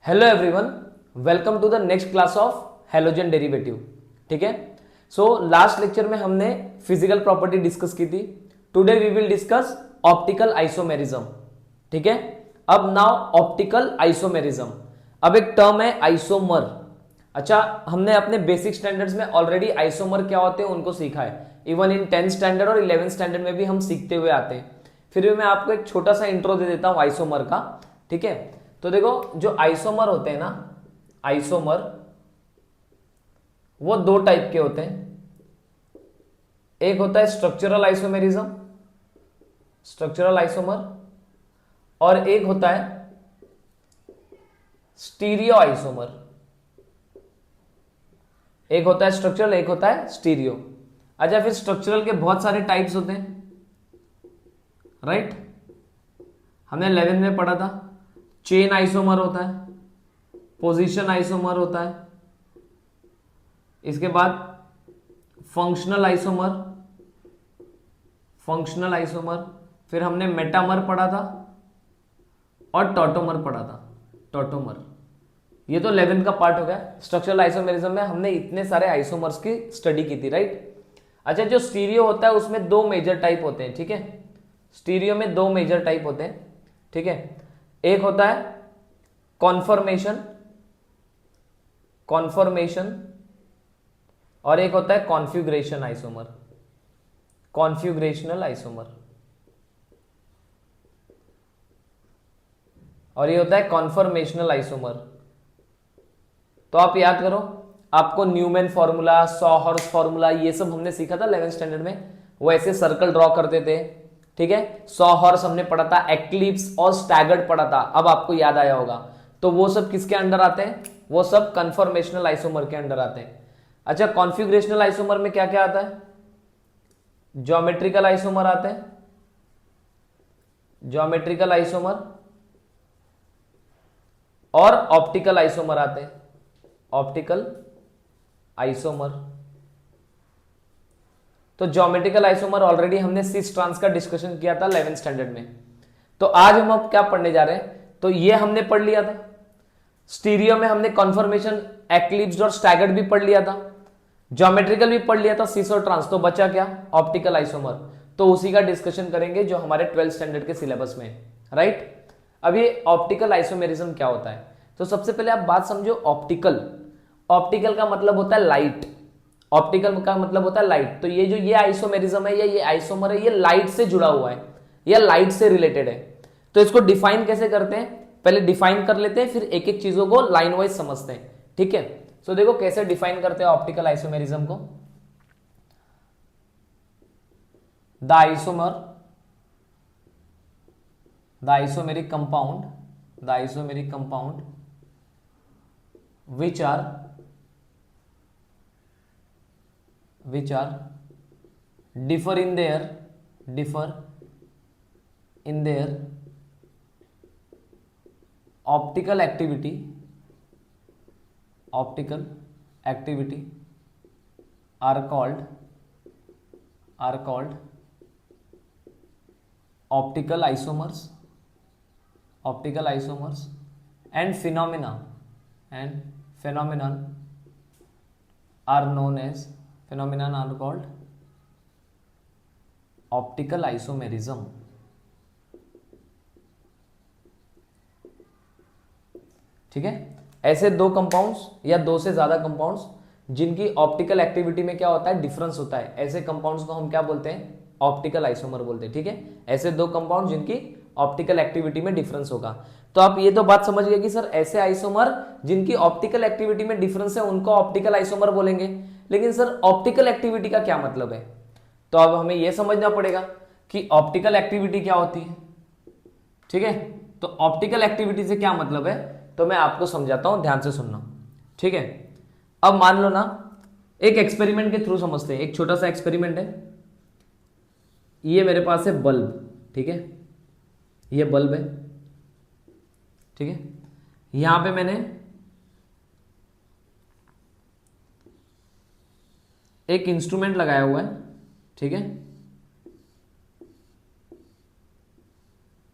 Hello everyone, welcome to the next class of halogen derivative. ठीक है, so last lecture में हमने physical property discuss की थी। Today we will discuss optical isomerism. ठीक है, अब नाउ ऑप्टिकल आइसोमेरिज्म। अब एक टर्म है आइसोमर। अच्छा, हमने अपने बेसिक स्टैंडर्ड्स में ऑलरेडी आइसोमर क्या होते हैं उनको सीखा है। इवन इन 10th स्टैंडर्ड और 11th स्टैंडर्ड में भी हम सीखते हुए आते हैं। फिर भी मैं आपको एक छोटा सा इंट्रो दे देता हूं आइसोमर का। ठीक है, तो देखो जो आइसोमर होते हैं ना, आइसोमर वो दो टाइप के होते हैं। एक होता है स्ट्रक्चरल आइसोमेरिज्म, स्ट्रक्चरल आइसोमर, और एक होता है स्टीरियो आइसोमर। एक होता है स्ट्रक्चरल, एक होता है स्टीरियो। अच्छा, फिर स्ट्रक्चरल के बहुत सारे टाइप्स होते हैं, राइट? हमने 11 में पढ़ा था। चेन आइसोमर होता है, पोजीशन आइसोमर होता है, इसके बाद फंक्शनल आइसोमर, फंक्शनल आइसोमर, फिर हमने मेटामर पढ़ा था और टॉटोमर पढ़ा था, टॉटोमर। ये तो 11 का पार्ट हो गया। स्ट्रक्चरल आइसोमेरिज्म में हमने इतने सारे आइसोमर्स की स्टडी की थी, राइट? अच्छा, जो स्टीरियो होता है उसमें दो मेजर टाइप होते हैं। ठीक है, स्टीरियो में दो मेजर टाइप होते हैं। ठीक है, एक होता है कॉन्फर्मेशन, कॉन्फर्मेशन, और एक होता है कॉन्फ़िगरेशन आइसोमर, कॉन्फ़िगरेशनल आइसोमर, और ये होता है कॉन्फर्मेशनल आइसोमर। तो आप याद करो, आपको न्यूमैन फॉर्मूला, सॉहर्स फॉर्मूला, ये सब हमने सीखा था 11th स्टैंडर्ड में। वो ऐसे सर्कल ड्रॉ करते थे। ठीक है, सॉहर्स हमने पढ़ा था, एक्लिप्स और स्टैगर्ड पढ़ा था, अब आपको याद आया होगा। तो वो सब किसके अंडर आते हैं? वो सब कन्फर्मेशनल आइसोमर के अंडर आते हैं। अच्छा, कॉन्फ़िगरेशनल आइसोमर में क्या क्या आता है? ज्योमेट्रिकल आइसोमर आते हैं, ज्योमेट्रिकल आइसोमर, और ऑप्टिकल आइसोमर आते हैं, ऑप्टिकल आइसोमर। तो ज्योमेट्रिकल आइसोमर ऑलरेडी हमने सिस ट्रांस का डिस्कशन किया था 11th स्टैंडर्ड में। तो आज हम अब क्या पढ़ने जा रहे हैं? तो ये हमने पढ़ लिया था। स्टीरियो में हमने कॉन्फर्मेशन, एक्लिप्स और स्टैगर्ड भी पढ़ लिया था, ज्योमेट्रिकल भी पढ़ लिया था, सिस और ट्रांस। तो बचा क्या? Optical isomer. तो उसी का डिस्कशन करेंगे जो हमारे 12th स्टैंडर्ड के सिलेबस में है, राइट? अब ये ऑप्टिकल आइसोमेरिज्म क्या होता है? तो सबसे पहले आप बात समझो। ऑप्टिकल, ऑप्टिकल का मतलब होता है लाइट। ऑप्टिकल का मतलब होता है लाइट। तो ये जो ये आइसोमेरिज्म है या ये आइसोमर है, ये लाइट से जुड़ा हुआ है या लाइट से रिलेटेड है। तो इसको डिफाइन कैसे करते हैं? पहले डिफाइन कर लेते हैं, फिर एक एक चीजों को लाइन वाइज समझते हैं। ठीक है, तो देखो कैसे डिफाइन करते हैं ऑप्टिकल आइसोमेरिज्म को। The isomer, the isomeric compound, the isomeric compound which are differ in their optical activity are called optical isomers, and phenomenon are called optical isomerism. ठीक है, ऐसे दो कंपाउंड्स या दो से ज्यादा कंपाउंड्स जिनकी ऑप्टिकल एक्टिविटी में क्या होता है? डिफरेंस होता है, ऐसे कंपाउंड्स को हम क्या बोलते हैं? ऑप्टिकल आइसोमर बोलते हैं। ठीक है, ऐसे दो कंपाउंड जिनकी ऑप्टिकल एक्टिविटी में डिफरेंस होगा। तो आप ये तो बात समझ गए कि सर ऐसे आइसोमर जिनकी ऑप्टिकल एक्टिविटी में डिफरेंस है उनको ऑप्टिकल आइसोमर बोलेंगे। लेकिन सर ऑप्टिकल एक्टिविटी का क्या मतलब है? तो अब हमें यह समझना पड़ेगा कि ऑप्टिकल एक्टिविटी क्या होती है। ठीक है, तो ऑप्टिकल एक्टिविटी से क्या मतलब है, तो मैं आपको समझाता हूं, ध्यान से सुनना। ठीक है, अब मान लो ना, एक एक्सपेरिमेंट के थ्रू समझते हैं। एक छोटा सा एक्सपेरिमेंट है। ये मेरे पास है बल्ब। ठीक है, ये बल्ब है। ठीक है, यहां पे मैंने एक इंस्ट्रूमेंट लगाया हुआ है। ठीक है,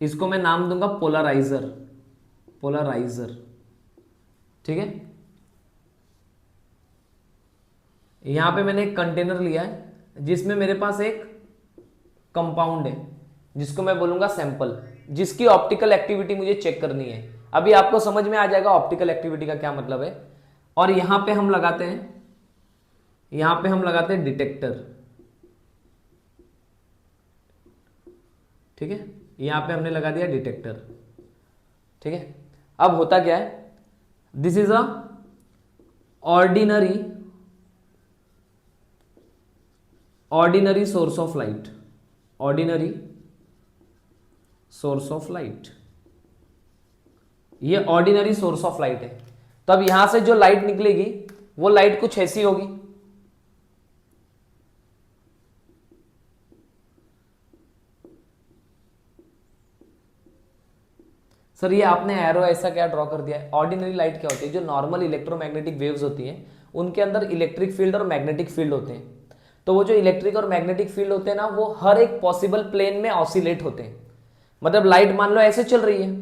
इसको मैं नाम दूंगा पोलराइजर, पोलराइजर। ठीक है, यहां पे मैंने एक कंटेनर लिया है जिसमें मेरे पास एक कंपाउंड है जिसको मैं बोलूंगा सैंपल, जिसकी ऑप्टिकल एक्टिविटी मुझे चेक करनी है। अभी आपको समझ में आ जाएगा ऑप्टिकल एक्टिविटी का क्या मतलब है। और यहां पे हम लगाते हैं डिटेक्टर। ठीक है, यहां पे हमने लगा दिया डिटेक्टर। ठीक है, अब होता क्या है, this is a ordinary source of light, ordinary source of light, ये ऑर्डिनरी सोर्स ऑफ लाइट है। तो अब यहां से जो लाइट निकलेगी वो लाइट कुछ ऐसी होगी। सर ये आपने एरो ऐसा क्या ड्रॉ कर दिया है? ऑर्डिनरी लाइट क्या होती है? जो नॉर्मल इलेक्ट्रोमैग्नेटिक वेव्स होती हैं उनके अंदर इलेक्ट्रिक फील्ड और मैग्नेटिक फील्ड होते हैं। तो वो जो इलेक्ट्रिक और मैग्नेटिक फील्ड होते हैं ना, वो हर एक पॉसिबल प्लेन में ऑसिलेट होते हैं। मतलब लाइट मान लो ऐसे चल रही है,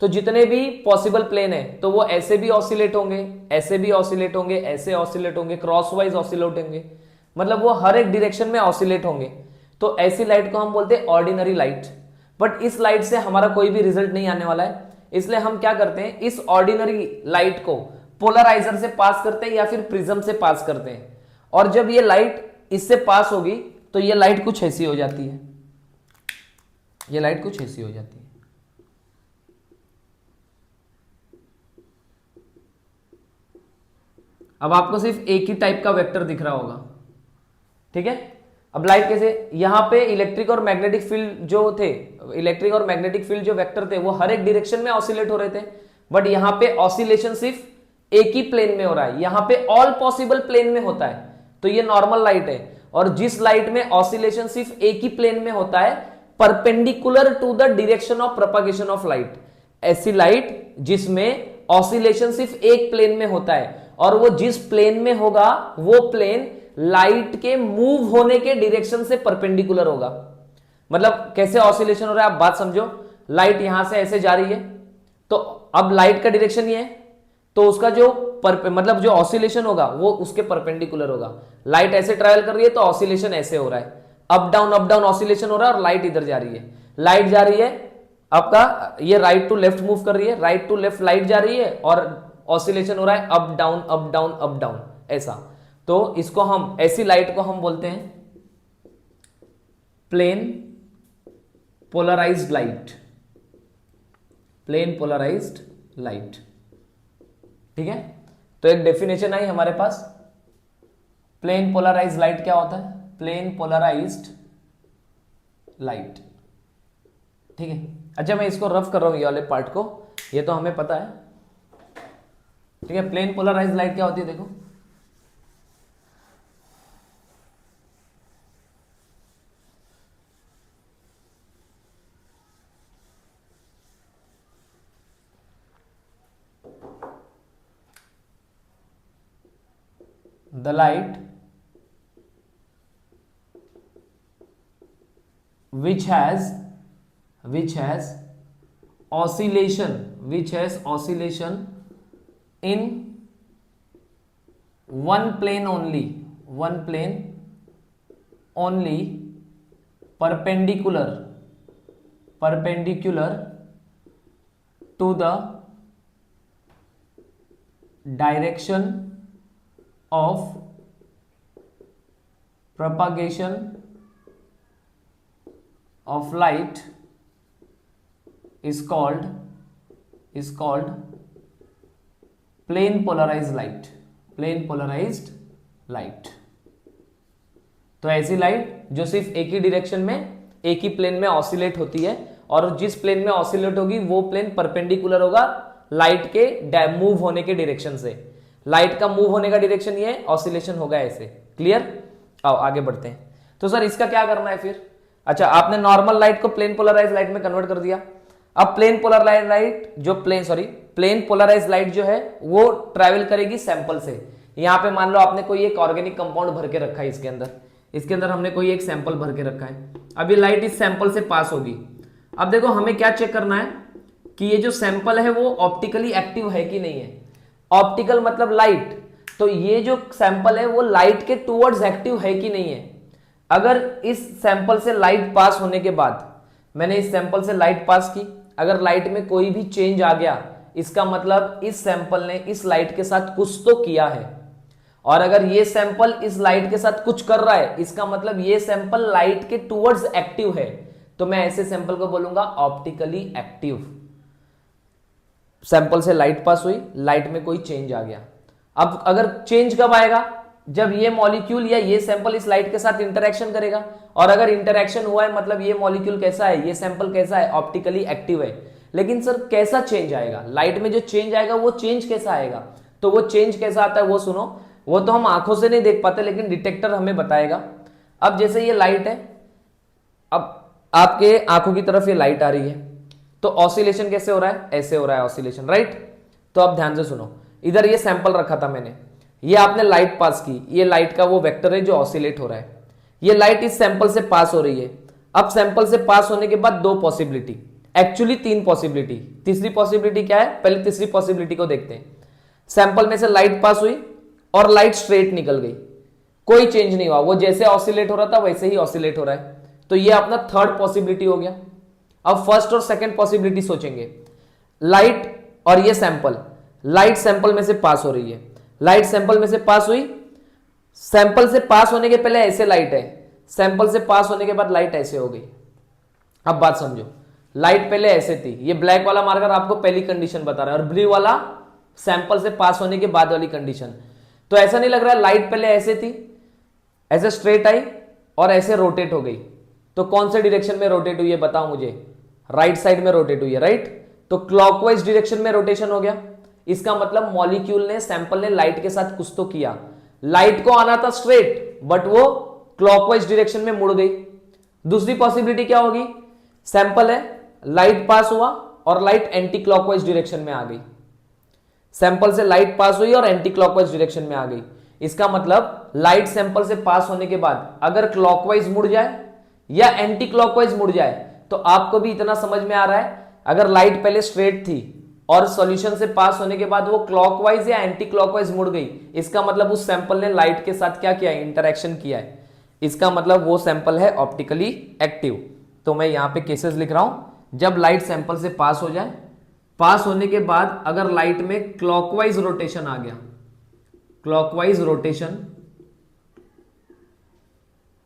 तो जितने भी पॉसिबल प्लेन है तो वो ऐसे भी ऑसिलेट होंगे, ऐसे भी ऑसिलेट होंगे, ऐसे ऑसिलेट होंगे, क्रॉसवाइज ऑसिलेट होंगे, मतलब वो हर एक डायरेक्शन में ऑसिलेट होंगे। तो ऐसी लाइट को हम बोलते हैं ऑर्डिनरी लाइट। बट इस लाइट से हमारा कोई भी रिजल्ट नहीं आने वाला है, इसलिए हम क्या करते हैं, इस ऑर्डिनरी लाइट को पोलराइजर से पास करते हैं या फिर प्रिज्म से पास करते हैं। और जब ये लाइट इससे पास होगी तो ये लाइट कुछ ऐसी हो जाती है, ये लाइट कुछ ऐसी हो जाती है। अब आपको सिर्फ एक ही टाइप का वेक्टर दिख रहा होगा। ठीक है, अब लाइट कैसे, यहां पे इलेक्ट्रिक और मैग्नेटिक फील्ड जो थे, इलेक्ट्रिक और मैग्नेटिक फील्ड जो वेक्टर थे वो हर एक डायरेक्शन में ऑसिलेट हो रहे थे। बट यहां पे ऑसिलेशन सिर्फ एक ही प्लेन में हो रहा है, यहां पे ऑल पॉसिबल प्लेन में होता है। तो ये नॉर्मल लाइट है। और जिस लाइट में ऑसिलेशन सिर्फ एक ही प्लेन में होता है, perpendicular to the direction of propagation of light, ऐसी लाइट जिसमें ऑसिलेशन सिर्फ एक प्लेन में होता है और वो जिस प्लेन में होगा वो प्लेन लाइट के मूव होने के डायरेक्शन से परपेंडिकुलर होगा। मतलब कैसे ऑसिलेशन हो रहा है आप बात समझो। लाइट यहां से ऐसे जा रही है, तो अब लाइट का डायरेक्शन ये है, तो उसका जो मतलब जो ऑसिलेशन होगा वो उसके परपेंडिकुलर होगा। लाइट ऐसे ट्रैवल कर रही है तो ऑसिलेशन ऐसे हो रहा है, अप डाउन ऑसिलेशन हो रहा है। और लाइट इधर जा रही है, लाइट जा रही है आपका, ये राइट टू लेफ्ट मूव कर रही है, राइट टू लेफ्ट लाइट जा रही है और ऑसिलेशन हो रहा है up down up down up down ऐसा। तो इसको हम, ऐसी लाइट को हम बोलते हैं plane polarized light, plane polarized light. ठीक है, तो एक डेफिनेशन आई हमारे पास, प्लेन पोलराइज्ड लाइट क्या होता है, प्लेन पोलराइज्ड लाइट। ठीक है, अच्छा मैं इसको रफ कर रहा हूं ये वाले पार्ट को, ये तो हमें पता है। ठीक है, प्लेन पोलराइज्ड लाइट क्या होती है देखो, the light which has oscillation in one plane only perpendicular to the direction of propagation of light is called plane polarized light, plane polarized light। तो ऐसी लाइट जो सिर्फ एक ही डायरेक्शन में एक ही प्लेन में ऑसिलेट होती है, और जिस प्लेन में ऑसिलेट होगी वो प्लेन परपेंडिकुलर होगा लाइट के मूव होने के डायरेक्शन से। लाइट का मूव होने का डायरेक्शन ये है, ऑसिलेशन होगा ऐसे। क्लियर? आओ आगे बढ़ते हैं। तो सर इसका क्या करना है फिर? अच्छा, आपने नॉर्मल लाइट को प्लेन पोलराइज लाइट में कन्वर्ट कर दिया। अब plane polarize light plane polarize light जो है वो ट्रैवल करेगी सैंपल से। यहां पे मान लो आपने कोई एक ऑर्गेनिक कंपाउंड भर के रखा है, इसके अंदर हमने कोई एक सैंपल भर के रखा है। अब ये लाइट इस सैंपल से पास होगी। अब देखो हमें क्या चेक करना है कि ये जो सैंपल है वो ऑप्टिकली एक्टिव है कि नहीं है। ऑप्टिकल मतलब लाइट, तो ये जो सैंपल है वो लाइट के टूवर्ड्स एक्टिव है कि नहीं है। अगर इस सैंपल से लाइट पास होने के बाद, मैंने इस सैंपल से लाइट पास की, अगर लाइट में कोई भी चेंज आ गया, इसका मतलब इस सैंपल ने इस लाइट के साथ कुछ तो किया है। और अगर ये सैंपल इस लाइट के साथ कुछ कर रहा है, इसका मतलब ये सैंपल लाइट के टूवर्ड्स एक्टिव है, तो मैं ऐसे सैंपल को बोलूंगा ऑप्टिकली एक्टिव। सैंपल से लाइट पास हुई, लाइट में कोई चेंज आ गया। अब अगर चेंज कब आएगा, जब ये मॉलिक्यूल या ये सैंपल इस लाइट के साथ इंटरेक्शन करेगा, और अगर इंटरेक्शन हुआ है मतलब ये मॉलिक्यूल कैसा है, ये सैंपल कैसा है, ऑप्टिकली एक्टिव है। लेकिन सर कैसा चेंज आएगा, लाइट में जो चेंज आएगा वो चेंज कैसा आएगा, तो वो चेंज कैसा आता है वो सुनो। वो तो हम आंखों से नहीं देख पाते, लेकिन डिटेक्टर हमें बताएगा। अब जैसे ये लाइट है, अब आपके आंखों की तरफ ये लाइट आ रही है, तो ऑसिलेशन कैसे हो रहा है, ऐसे हो रहा है ऑसिलेशन, राइट। तो अब ध्यान से सुनो, इधर ये सैंपल रखा था मैंने, ये आपने लाइट पास की, ये लाइट का वो वेक्टर है जो ऑसिलेट हो रहा है। ये लाइट इस सैंपल से पास हो रही है। अब सैंपल से पास होने के बाद दो पॉसिबिलिटी, एक्चुअली तीन पॉसिबिलिटी। तीसरी पॉसिबिलिटी क्या है, पहले तीसरी पॉसिबिलिटी को देखते हैं। सैंपल में से लाइट पास हुई और लाइट स्ट्रेट निकल गई, कोई चेंज नहीं हुआ, वो जैसे ऑसिलेट हो रहा था वैसे ही ऑसिलेट हो रहा है, तो ये अपना थर्ड पॉसिबिलिटी हो गया। अब फर्स्ट और सेकंड पॉसिबिलिटी सोचेंगे। लाइट और ये सैंपल, लाइट सैंपल में से पास हो रही है, लाइट सैंपल में से पास हुई, सैंपल से पास होने के पहले ऐसे लाइट है, सैंपल से पास होने के बाद लाइट ऐसे हो गई। अब बात समझो, लाइट पहले ऐसे थी, ये ब्लैक वाला मार्कर आपको पहली कंडीशन बता रहा है, और ब्लू वाला सैंपल से पास होने के बाद वाली कंडीशन। तो ऐसा नहीं लग रहा है लाइट पहले ऐसे थी, ऐसे स्ट्रेट आई और ऐसे रोटेट हो गई, तो कौन से डायरेक्शन में रोटेट हुई है बताओ मुझे, राइट साइड में रोटेट हुई है, राइट। तो क्लॉकवाइज डायरेक्शन में रोटेशन हो गया, इसका मतलब मॉलिक्यूल ने, सैंपल ने लाइट के साथ कुछ तो किया। लाइट को आना था स्ट्रेट, बट वो क्लॉकवाइज डायरेक्शन में मुड़ गई। दूसरी पॉसिबिलिटी क्या होगी, सैंपल है, लाइट पास हुआ और लाइट एंटी क्लॉकवाइज डायरेक्शन में आ गई। सैंपल से लाइट पास हुई और एंटी क्लॉकवाइज डायरेक्शन में आ गई, इसका मतलब लाइट सैंपल से पास होने के बाद अगर क्लॉकवाइज मुड़ जाए या एंटी क्लॉकवाइज मुड़ जाए, तो आपको भी इतना समझ में आ रहा है, अगर लाइट पहले स्ट्रेट थी और सॉल्यूशन से पास होने के बाद वो क्लॉकवाइज या एंटी क्लॉकवाइज मुड़ गई, इसका मतलब उस सैंपल ने लाइट के साथ क्या किया है, इंटरेक्शन किया है, इसका मतलब वो सैंपल है ऑप्टिकली एक्टिव। तो मैं यहां पे केसेस लिख रहा हूं, जब लाइट सैंपल से पास हो जाए, पास होने के बाद अगर लाइट में क्लॉकवाइज रोटेशन आ गया, क्लॉकवाइज रोटेशन,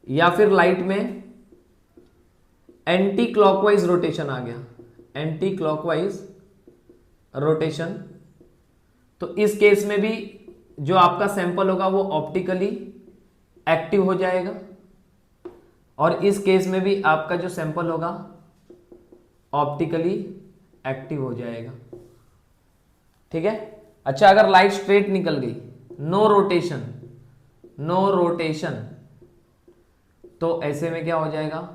या फिर लाइट में एंटी क्लॉकवाइज रोटेशन आ गया, एंटी क्लॉकवाइज रोटेशन, तो इस केस में भी जो आपका सैंपल होगा वो ऑप्टिकली एक्टिव हो जाएगा, और इस केस में भी आपका जो सैंपल होगा ऑप्टिकली एक्टिव हो जाएगा, ठीक है। अच्छा, अगर लाइट स्ट्रेट निकल गई, नो रोटेशन, नो रोटेशन, तो ऐसे में क्या हो जाएगा,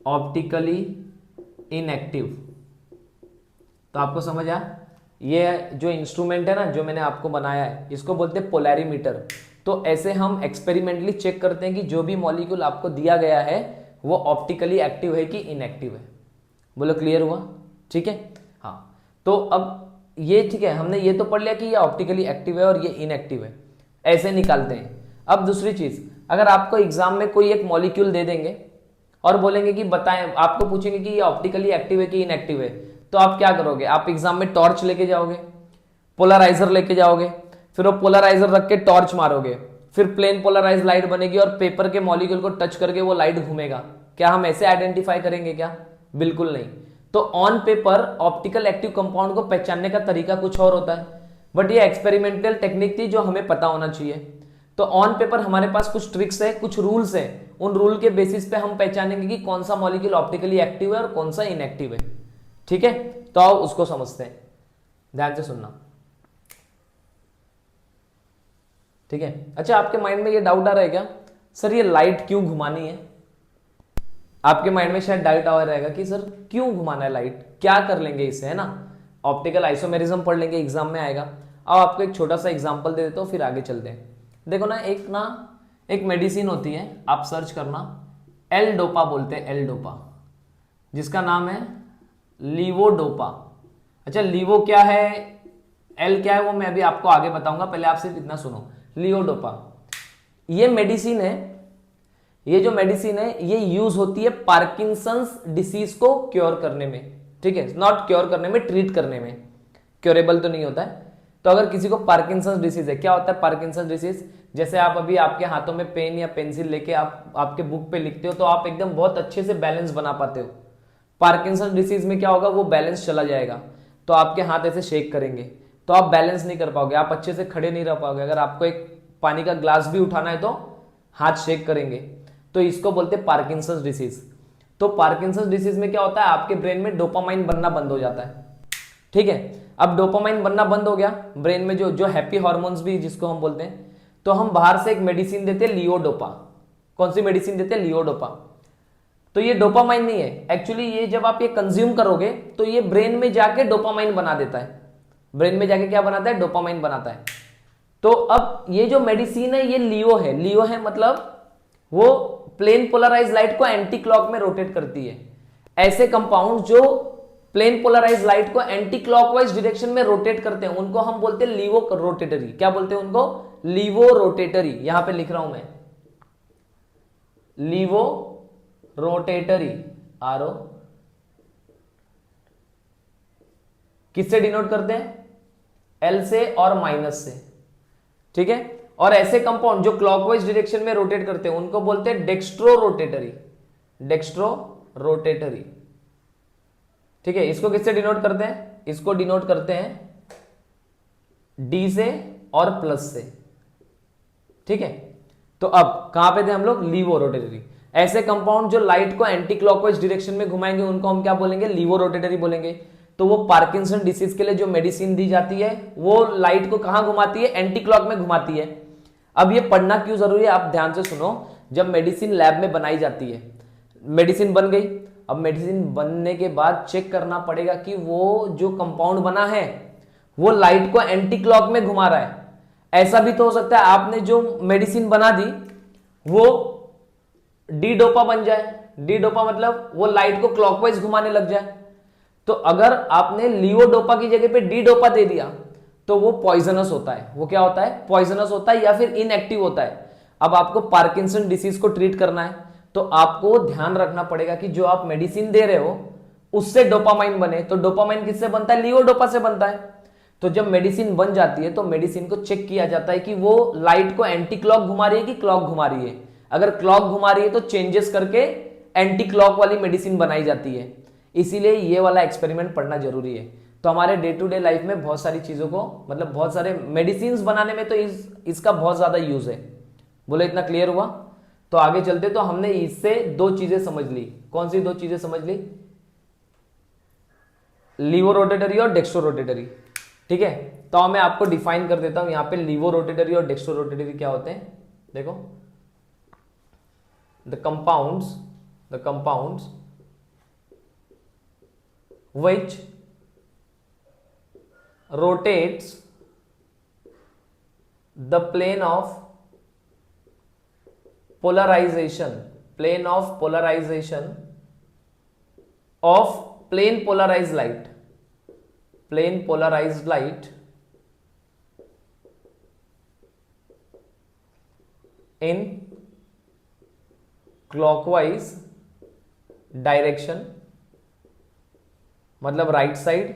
ऑप्टिकली इनएक्टिव। तो आपको समझ आया, ये जो इंस्ट्रूमेंट है ना जो मैंने आपको बनाया है, इसको बोलते हैं पोलैरीमीटर। तो ऐसे हम एक्सपेरिमेंटली चेक करते हैं कि जो भी मॉलिक्यूल आपको दिया गया है वो ऑप्टिकली एक्टिव है कि इनएक्टिव है। बोलो क्लियर हुआ, ठीक है। हाँ, तो अब ये ठीक है, हमने ये तो पढ़ लिया कि ये ऑप्टिकली एक्टिव है और ये इनएक्टिव है, ऐसे निकालते हैं। अब दूसरी चीज, अगर आपको एग्जाम में कोई एक मॉलिक्यूल दे देंगे और बोलेंगे कि बताएं, आपको पूछेंगे कि ये ऑप्टिकली एक्टिव है कि इनएक्टिव है, तो आप क्या करोगे, आप एग्जाम में टॉर्च लेके जाओगे, पोलराइजर लेके जाओगे, फिर वो पोलराइजर रख के टॉर्च मारोगे, फिर प्लेन पोलराइज लाइट बनेगी और पेपर के मॉलिक्यूल को टच करके वो लाइट घूमेगा। क्या हम ऐसे आइडेंटिफाई करेंगे क्या, बिल्कुल नहीं। तो on paper optical active compound को पहचानने का तरीका कुछ और होता है, बट ये एक्सपेरिमेंटल टेक्निक थी जो हमें पता होना चाहिए। तो ऑन पेपर हमारे पास कुछ ट्रिक्स है, कुछ रूल्स है, उन रूल के बेसिस पे हम पहचानेंगे कि कौन सा मॉलिक्यूल ऑप्टिकली एक्टिव है और कौन सा इनएक्टिव है, ठीक है। तो आओ उसको समझते हैं, ध्यान से सुनना, ठीक है। अच्छा, आपके माइंड में ये डाउट आ रहा है क्या, सर ये लाइट क्यों घुमानी है, आपके माइंड में शायद डाउट आ रहेगा कि सर क्यों घुमाना है लाइट, क्या कर लेंगे इससे, है ना। ऑप्टिकल आइसोमेरिज्म पढ़ लेंगे, एग्जाम में आएगा। अब आपको एक छोटा सा एग्जांपल दे देता हूं, फिर आगे चलते हैं। देखो ना एक मेडिसिन होती है, आप सर्च करना, एल डोपा बोलते हैं, एल डोपा, जिसका नाम है लीवोडोपा। अच्छा, लीवो क्या है, एल क्या है वो मैं अभी आपको आगे बताऊंगा, पहले आप सिर्फ इतना सुनो। लियोडोपा ये मेडिसिन है, ये जो मेडिसिन है ये यूज होती है पार्किंसंस डिसीज को क्योर करने में, ठीक है, नॉट क्योर करने में, ट्रीट करने में, क्योरेबल तो नहीं होता है। तो अगर किसी को पार्किंसंस डिसीज है, क्या होता है पार्किंसंस डिसीज, जैसे आप अभी आपके हाथों में पेन या पेंसिल लेके आप आपके बुक पे लिखते हो तो आप एकदम बहुत अच्छे से बैलेंस बना पाते हो। पार्किंसंस डिसीज में क्या होगा, वो बैलेंस चला जाएगा, तो आपके हाथ ऐसे शेक करेंगे तो आप बैलेंस नहीं कर पाओगे, आप अच्छे से खड़े नहीं रह पाओगे। अगर आपको एक पानी का ग्लास भी उठाना है तो हाथ शेक करेंगे, तो इसको बोलते हैं पार्किंसंस डिसीज। तो पार्किंसंस डिसीज में क्या होता है, आपके ब्रेन में डोपामाइन बनना बंद हो जाता है, ठीक है। अब डोपामाइन बनना बंद हो गया ब्रेन में, जो जो हैप्पी हार्मोन्स भी जिसको हम बोलते हैं, तो हम बाहर से एक मेडिसिन देते हैं लियोडोपा। कौन सी मेडिसिन देते हैं, लियोडोपा। तो ये डोपामाइन नहीं है एक्चुअली, ये जब आप ये कंज्यूम करोगे तो ये ब्रेन में जाके डोपामाइन बना देता है, ब्रेन में जाके क्या बनाता है, डोपामाइन बनाता है। तो अब ये जो मेडिसिन है ये लियो है, लियो है मतलब वो प्लेन पोलराइज लाइट को एंटी क्लॉक में रोटेट करती है। ऐसे कंपाउंड जो प्लेन पोलराइज लाइट को एंटी क्लॉकवाइज डायरेक्शन में रोटेट करते हैं उनको हम बोलते हैं लीवो रोटेटरी। क्या बोलते हैं उनको, लीवो रोटेटरी। यहां पे लिख रहा हूं मैं लीवो रोटेटरी, आर ओ किससे डिनोट करते हैं, एल से और माइनस से, ठीक है। और ऐसे कंपाउंड जो क्लॉकवाइज डायरेक्शन में रोटेट करते हैं उनको बोलते हैं डेक्स्ट्रो रोटेटरी, डेक्स्ट्रो रोटेटरी, ठीक है। इसको किससे डिनोट करते हैं, इसको डिनोट करते हैं डी से और प्लस से, ठीक है। तो अब कहां पे थे हम लोग, लीवो रोटेटरी। ऐसे कंपाउंड जो लाइट को एंटी क्लॉकवाइज डायरेक्शन में घुमाएंगे उनको हम क्या बोलेंगे, लीवो रोटेटरी बोलेंगे। तो वो पार्किंसन डिसीज के लिए जो मेडिसिन दी जाती है वो लाइट को कहां घुमाती है, एंटी क्लॉक में घुमाती है। अब ये पढ़ना क्यों जरूरी है, आप ध्यान से सुनो। जब मेडिसिन लैब में बनाई जाती है, मेडिसिन बन गई, अब मेडिसिन बनने के बाद चेक करना पड़ेगा कि वो जो कंपाउंड बना है वो लाइट को एंटी क्लॉक में घुमा रहा है। ऐसा भी तो हो सकता है आपने जो मेडिसिन बना दी वो डी डोपा बन जाए, डी डोपा मतलब वो लाइट को क्लॉकवाइज घुमाने लग जाए। तो अगर आपने लियोडोपा की जगह पे डी डोपा दे दिया तो वो पॉइजनस होता है, वो क्या होता है, पॉइजनस होता है या फिर इनएक्टिव होता है। अब आपको पार्किंसन डिसीज को ट्रीट करना है तो आपको ध्यान रखना पड़ेगा कि जो आप मेडिसिन दे रहे हो उससे डोपामाइन बने। तो डोपामाइन किससे बनता है, लियोडोपा से बनता है। तो जब मेडिसिन बन जाती है तो मेडिसिन को चेक किया जाता है कि वो लाइट को एंटी क्लॉक घुमा रही है कि क्लॉक घुमा रही है। अगर क्लॉक घुमा रही है तो चेंजेस करके एंटी क्लॉक वाली मेडिसिन बनाई जाती है। इसीलिए ये वाला एक्सपेरिमेंट पढ़ना जरूरी है। तो हमारे डे टू डे लाइफ में बहुत सारी चीजों को, मतलब बहुत सारे मेडिसिन बनाने में तो इसका बहुत ज्यादा यूज है। बोले इतना क्लियर हुआ। तो आगे चलते, तो हमने इससे दो चीजें समझ ली। कौन सी दो चीजें समझ ली, लीवो रोटेटरी और डेक्स्ट्रो रोटेटरी, ठीक है। तो मैं आपको डिफाइन कर देता हूं यहां पे लीवो रोटेटरी और डेक्स्ट्रो रोटेटरी क्या होते हैं। देखो, the compounds which rotates the plane of polarization of plane polarized light in clockwise direction, मतलब right side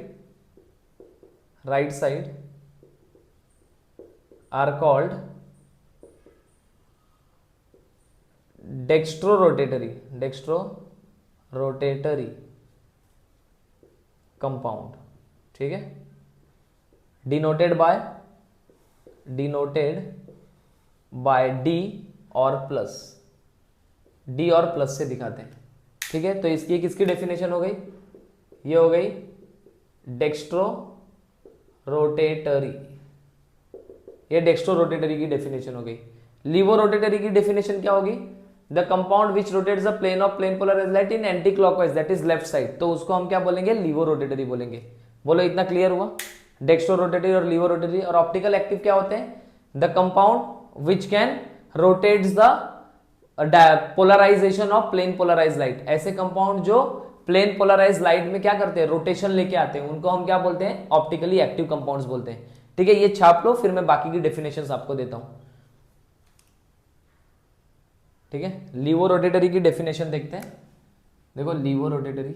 are called dextro rotatory compound, ठीक है। डिनोटेड बाय डी और प्लस से दिखाते हैं, ठीक है। तो इसकी किसकी डेफिनेशन हो गई, ये हो गई डेक्स्ट्रो रोटेटरी, ये डेक्स्ट्रो रोटेटरी की डेफिनेशन हो गई। लीवो रोटेटरी की डेफिनेशन क्या होगी, the compound which rotates the plane of plane polarized light in anti clockwise, that is left side, तो उसको हम क्या बोलेंगे, लीवो रोटेटरी बोलेंगे। बोलो इतना क्लियर हुआ। डेक्स्ट्रो रोटेटरी और लीवो रोटेटरी। और ऑप्टिकल एक्टिव क्या होते हैं, the compound which can rotates the polarization of plane polarized light. ऐसे कंपाउंड जो प्लेन पोलराइज्ड लाइट में क्या करते हैं, रोटेशन लेके आते हैं, उनको हम क्या बोलते हैं, ऑप्टिकली एक्टिव कंपाउंड्स बोलते हैं। ठीक है, ये छाप लो, फिर मैं बाकी की डेफिनेशंस आपको देता हूं। ठीक है, लीवो रोटेटरी की डेफिनेशन देखते हैं। देखो लीवो रोटेटरी,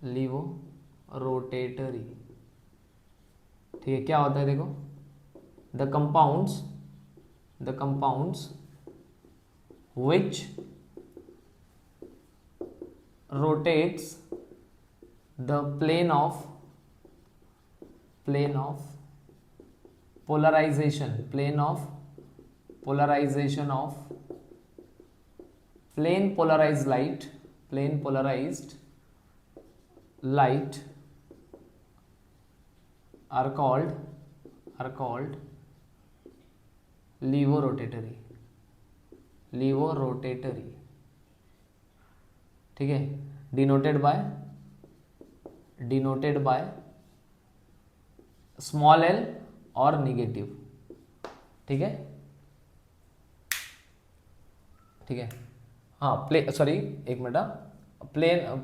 लीवो रोटेटरी, ठीक है, क्या होता है देखो, the compounds which rotates the plane of polarization of plane polarized light are called levorotatory, ठीक है, डिनोटेड बाय स्मॉल एल और निगेटिव। ठीक है, ठीक है, हाँ सॉरी एक मिनट, प्लेन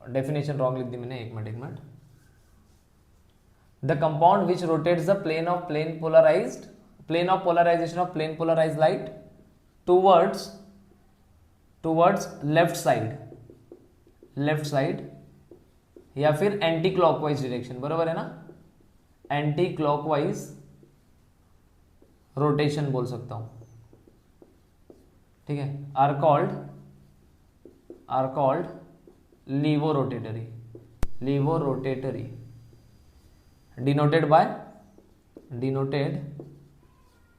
डेफिनेशन रॉन्ग लिख दी मैंने, एक minute. The compound which rotates the plane of polarization of plane polarized light towards left side या फिर एंटी क्लॉकवाइज डायरेक्शन, बरोबर है ना, एंटी क्लॉकवाइज रोटेशन बोल सकता हूं। ठीक है, are called laevo rotatory, denoted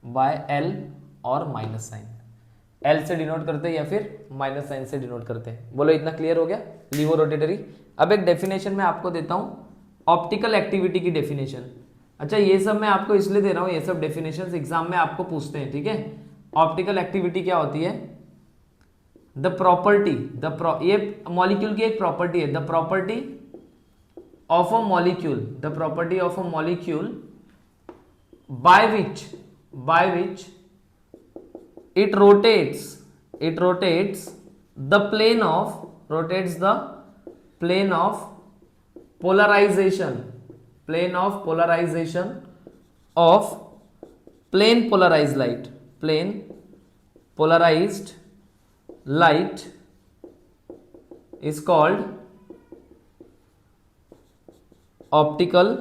by L और माइनस साइन, एल से डिनोट करते हैं या फिर माइनस साइन से डिनोट करते हैं। बोलो इतना क्लियर हो गया, लीवो रोटेटरी। अब एक डेफिनेशन मैं आपको देता हूं, ऑप्टिकल एक्टिविटी की डेफिनेशन। अच्छा, ये सब मैं आपको इसलिए दे रहा हूं, ये सब डेफिनेशंस एग्जाम में आपको पूछते हैं। ठीक है, ऑप्टिकल एक्टिविटी क्या होती है, द प्रॉपर्टी, ये मॉलिक्यूल की एक प्रॉपर्टी है, the property of a molecule by which it rotates the plane of polarization of plane polarized light is called optical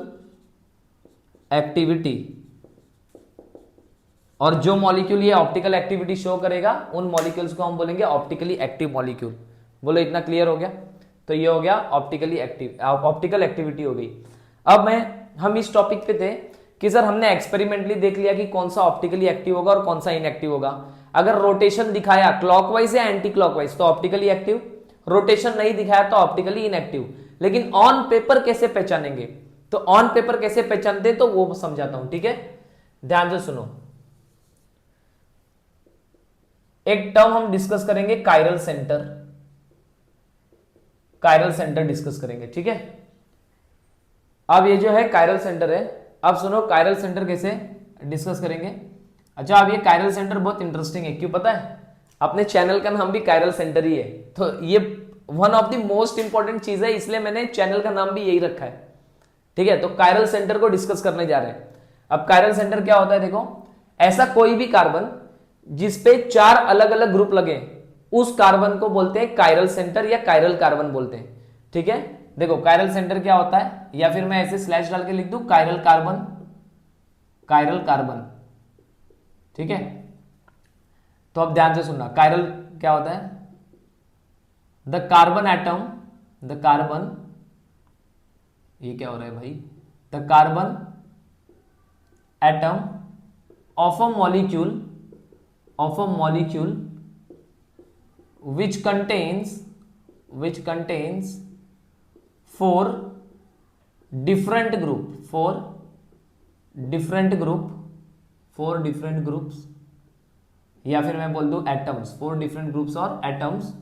activity। और जो मॉलिक्यूल ये ऑप्टिकल एक्टिविटी शो करेगा उन मॉलिक्यूल्स को हम बोलेंगे ऑप्टिकली एक्टिव मॉलिक्यूल। बोलो इतना क्लियर हो गया, तो ये हो गया ऑप्टिकल एक्टिविटी हो गई। अब हम इस टॉपिक पे थे कि सर हमने एक्सपेरिमेंटली देख लिया कि कौन सा ऑप्टिकली एक्टिव होगा और कौन सा इनएक्टिव होगा। अगर रोटेशन दिखाया क्लॉकवाइज या एंटी क्लॉकवाइज तो ऑप्टिकली एक्टिव, रोटेशन नहीं दिखाया तो ऑप्टिकली इनएक्टिव। लेकिन ऑन पेपर कैसे पहचानेंगे, तो ऑन पेपर कैसे पहचानते तो वो समझाता हूं। ठीक है, ध्यान से सुनो। एक टर्म हम डिस्कस करेंगे, कायरल सेंटर डिस्कस करेंगे। ठीक है, अब ये जो है कायरल सेंटर है। अब सुनो कायरल सेंटर कैसे डिस्कस करेंगे। अच्छा, अब ये कायरल सेंटर बहुत इंटरेस्टिंग है, क्यों पता है, अपने चैनल का नाम भी कायरल सेंटर ही है, तो ये one of the most important चीज है, इसलिए मैंने चैनल का नाम भी यही रखा है। ठीक है, तो कायरल सेंटर को डिस्कस करने जा रहे हैं। अब कायरल सेंटर क्या होता है, देखो ऐसा कोई भी कार्बन जिसपे 4 अलग अलग ग्रुप लगे उस कार्बन को बोलते हैं कायरल सेंटर या कायरल कार्बन बोलते हैं। ठीक है, देखो कायरल सेंटर क्या होता है, या फिर मैं ऐसे स्लैश डाल के लिख दूं कायरल कार्बन। ठीक है, तो अब ध्यान से सुनना, कायरल क्या होता है, द कार्बन ये क्या हो रहा है भाई, the carbon atom of a molecule which contains 4 different groups, या फिर मैं बोल दूं एटम्स, 4 डिफरेंट ग्रुप्स और atoms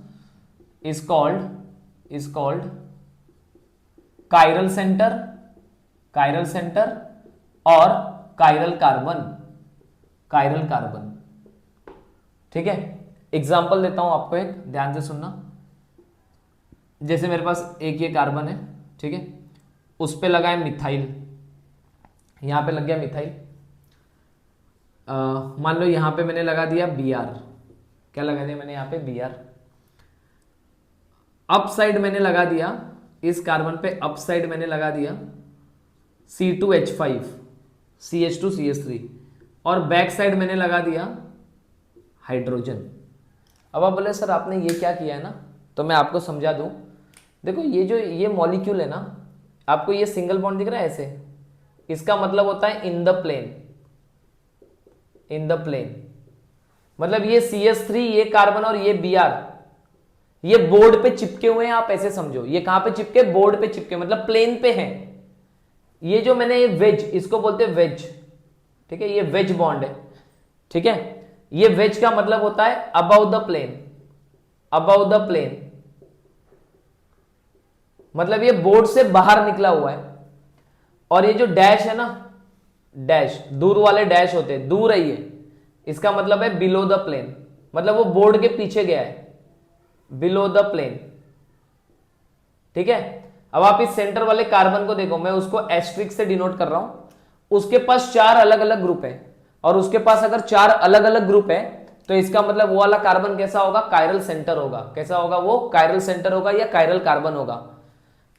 is called chiral centre और कायरल कार्बन। ठीक है, एग्जांपल देता हूं आपको एक, ध्यान से सुनना। जैसे मेरे पास एक ये कार्बन है, ठीक है, उस पे लगा है मिथाइल, यहां पे लग गया मिथाइल, मान लो यहां पे मैंने लगा दिया Br, क्या लगा दिया मैंने यहाँ पे Br, अप साइड मैंने लगा दिया इस कार्बन पे, अप साइड मैंने लगा दिया C2H5 CH2CH3, और बैक साइड मैंने लगा दिया हाइड्रोजन। अब आप बोले सर आपने ये क्या किया है ना, तो मैं आपको समझा दूं। देखो ये जो ये मॉलिक्यूल है ना, आपको ये सिंगल बॉन्ड दिख रहा है ऐसे, इसका मतलब होता है in the plane, in the plane. मतलब ये CH3, ये कार्बन और ये Br, ये बोर्ड पे चिपके हुए हैं, आप ऐसे समझो। ये कहां पे चिपके, बोर्ड पे चिपके, मतलब प्लेन पे हैं। ये जो मैंने ये वेज, इसको बोलते हैं वेज, ठीक है, ये वेज बॉन्ड है, ठीक है। ये वेज का मतलब होता है above the plane, above the plane, मतलब ये बोर्ड से बाहर निकला हुआ है। और ये जो डैश है ना, डैश, दूर वाले डैश होते हैं, दूर है ये, इसका मतलब है बिलो द प्लेन, मतलब वो बोर्ड के पीछे गया है, बिलो द प्लेन, ठीक है। अब आप इस सेंटर वाले कार्बन को देखो, मैं उसको एस्ट्रिक से डिनोट कर रहा हूं। उसके पास 4 अलग अलग ग्रुप है, और उसके पास अगर 4 अलग अलग ग्रुप है, तो इसका मतलब वो वाला कार्बन कैसा होगा, कायरल सेंटर होगा। कैसा होगा वो, कायरल सेंटर होगा या कायरल कार्बन होगा।